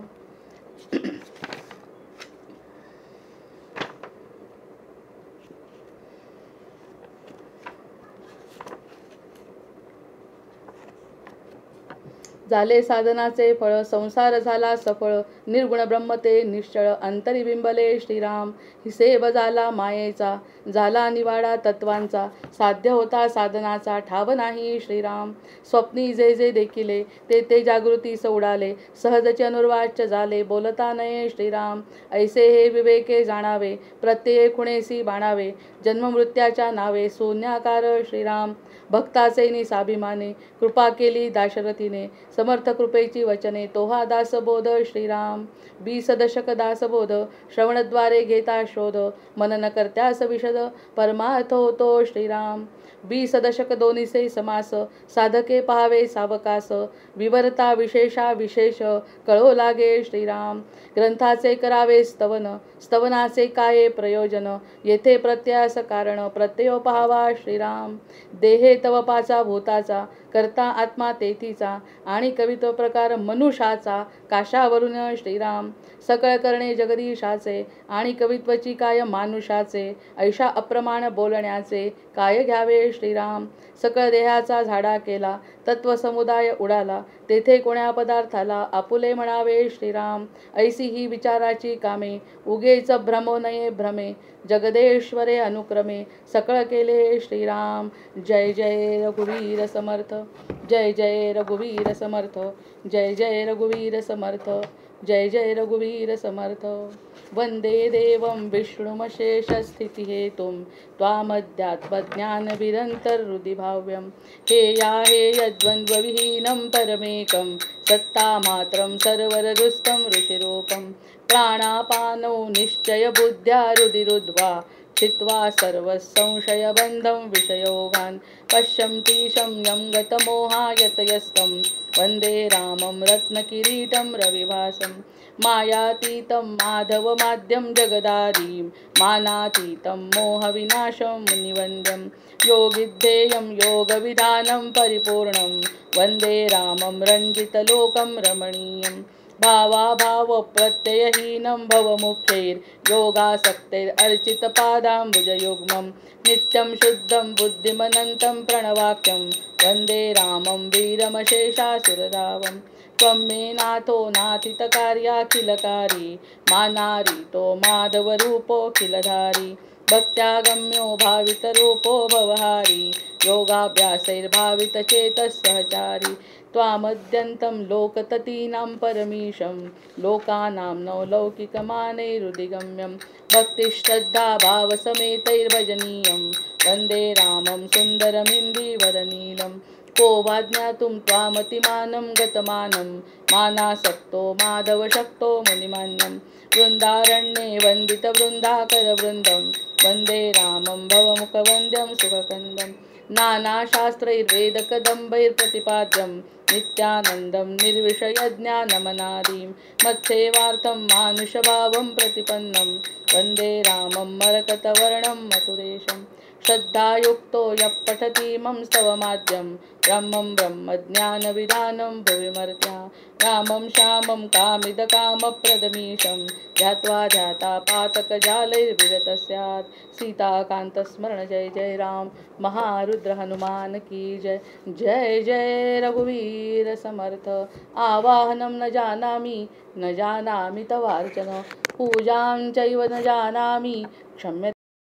S1: झाले साधनाचे फळ, संसार झाला सफळ, निर्गुण ब्रह्म ते निश्चळ, अंतरी बिंबले. श्रीराम हिसेब झाला मायेचा, झाला निवाडा तत्वांचा, साध्य होता साधनाचा ठाव नाही. श्रीराम स्वप्नी जे जे देखिले, ते ते जागृतीस उडाले, सहजचे अनुर्वाच्य झाले, बोलता नये. श्रीराम ऐसे हे विवेके जाणावे, प्रत्यय खुणेसी बाणावे, जन्ममृत्याच्या नावे शून्याकार. श्रीराम भक्ताचे निसाभिमाने, कृपा केली दाशरथीने, समर्थ कृपेची वचने, तोहा दासबोध. श्रीराम 20 दशक दासबोध, श्रवणद्वारे घेता शोध, मनन करत्यास विशद, परमार्थ होतो. श्रीराम 20 दशक दोन्हीसे समास, साधके पाहावे सावकास, विवरता विशेषा विशेष, कळो लागे. श्रीराम ग्रंथाचे करावे स्तवन, स्तवनाचे काय प्रयोजन, येथे प्रत्यास कारण, प्रत्ययो पाहावा. श्रीराम देहे तव पाचा भूताचा, करता आत्मा तेथीचा आणि कवित्व प्रकार मनुष्याचा काशावरून श्रीराम सकळ करणे जगदीशाचे आणि कवित्वची काय मानुषाचे ऐशा अप्रमाण बोलण्याचे काय घ्यावे श्रीराम सकळ देहाचा झाडा केला तत्व समुदाय उडाला तेथे कोण्या पदार्थाला आपुले म्हणावे श्रीराम ऐसी ही विचाराची कामे उगेच भ्रमो नये भ्रमे जगदेश्वरे अनुक्रमे सकळ केले श्रीराम जय जय रघुवीर समर्थ जय जय रघुवीर समर्थ जय जय रघुवीर समर्थ जय जय रघुवीर समर्थ वंदे देवं विष्णुमशेषस्थितिहेतुं त्वामध्यात्मज्ञानविरन्तर्हृदिभाव्यं हेयाहेयद्वन्द्वविहीनं परमेकं सत्तामात्रं सर्वरदुस्तं ऋषिरूपं प्राणापानौ निश्चयबुद्ध्या रुधिरुद्ध्वा छित्त्वा सर्वसंशयबन्धं विषयोगान् पश्यन्तीशं यं गतमोहायतयस्तं वन्दे रामं रत्नकिरीटं रविभासं मायातीतं माधवमाद्यं जगदारीं मानातीतं मोहविनाशं मुनिवन्द्यं योगिद्धेयं योगविधानं परिपूर्णं वन्दे रामं रञ्जितलोकं रमणीयं भावाभावप्रत्ययहीनं भवमुख्यैर्योगासक्तैरर्चितपादाम्बुजयुग्मं नित्यं शुद्धं बुद्धिमनन्तं प्रणवाक्यं वन्दे रामं वीरमशेषासुरधावं त्वं मे नाथो नाथितकार्याखिलकारी मानारीतो माधवरूपोऽखिलधारी भक्त्यागम्यो भावितरूपो भवहारी योगाभ्यासैर्भावितचेतः त्वामद्यन्तं लोकततीनां परमीशं लोकानां नवलौकिकमानैरुदिगम्यं भक्तिश्रद्धा भावसमेतैर्भजनीयं वन्दे रामं सुन्दरमिन्दिवरनीलं को वा ज्ञातुं त्वामतिमानं गतमानं मानासक्तो माधवशक्तो मुनिमान्यं वृन्दारण्ये वन्दितवृन्दाकरवृन्दं वन्दे रामं भवमुखवन्द्यं सुखकन्दं नानाशास्त्रैर्वेदकदम्बैर्प्रतिपाद्यं नित्यानन्दं निर्विषयज्ञानमनादिं मत्सेवार्थं मानुषभावं प्रतिपन्नं वन्दे रामं मरकतवर्णं मथुरेशं श्रद्धायुक्तो यः पठति मम स्तवमाद्यं ब्रह्मं ब्रह्मज्ञानविधानं भुविमर्त्या रामं श्यामं कामिदकामप्रदमीशं ध्यात्वा ध्यातापातकजालैर्विगतः स्यात् सीताकान्तस्मरण जय जय राम महारुद्र हनुमान की जय जय जय रघुवीर समर्थ आवाहनं न जानामि तवार्चन पूजां चैव न जानामि क्षम्य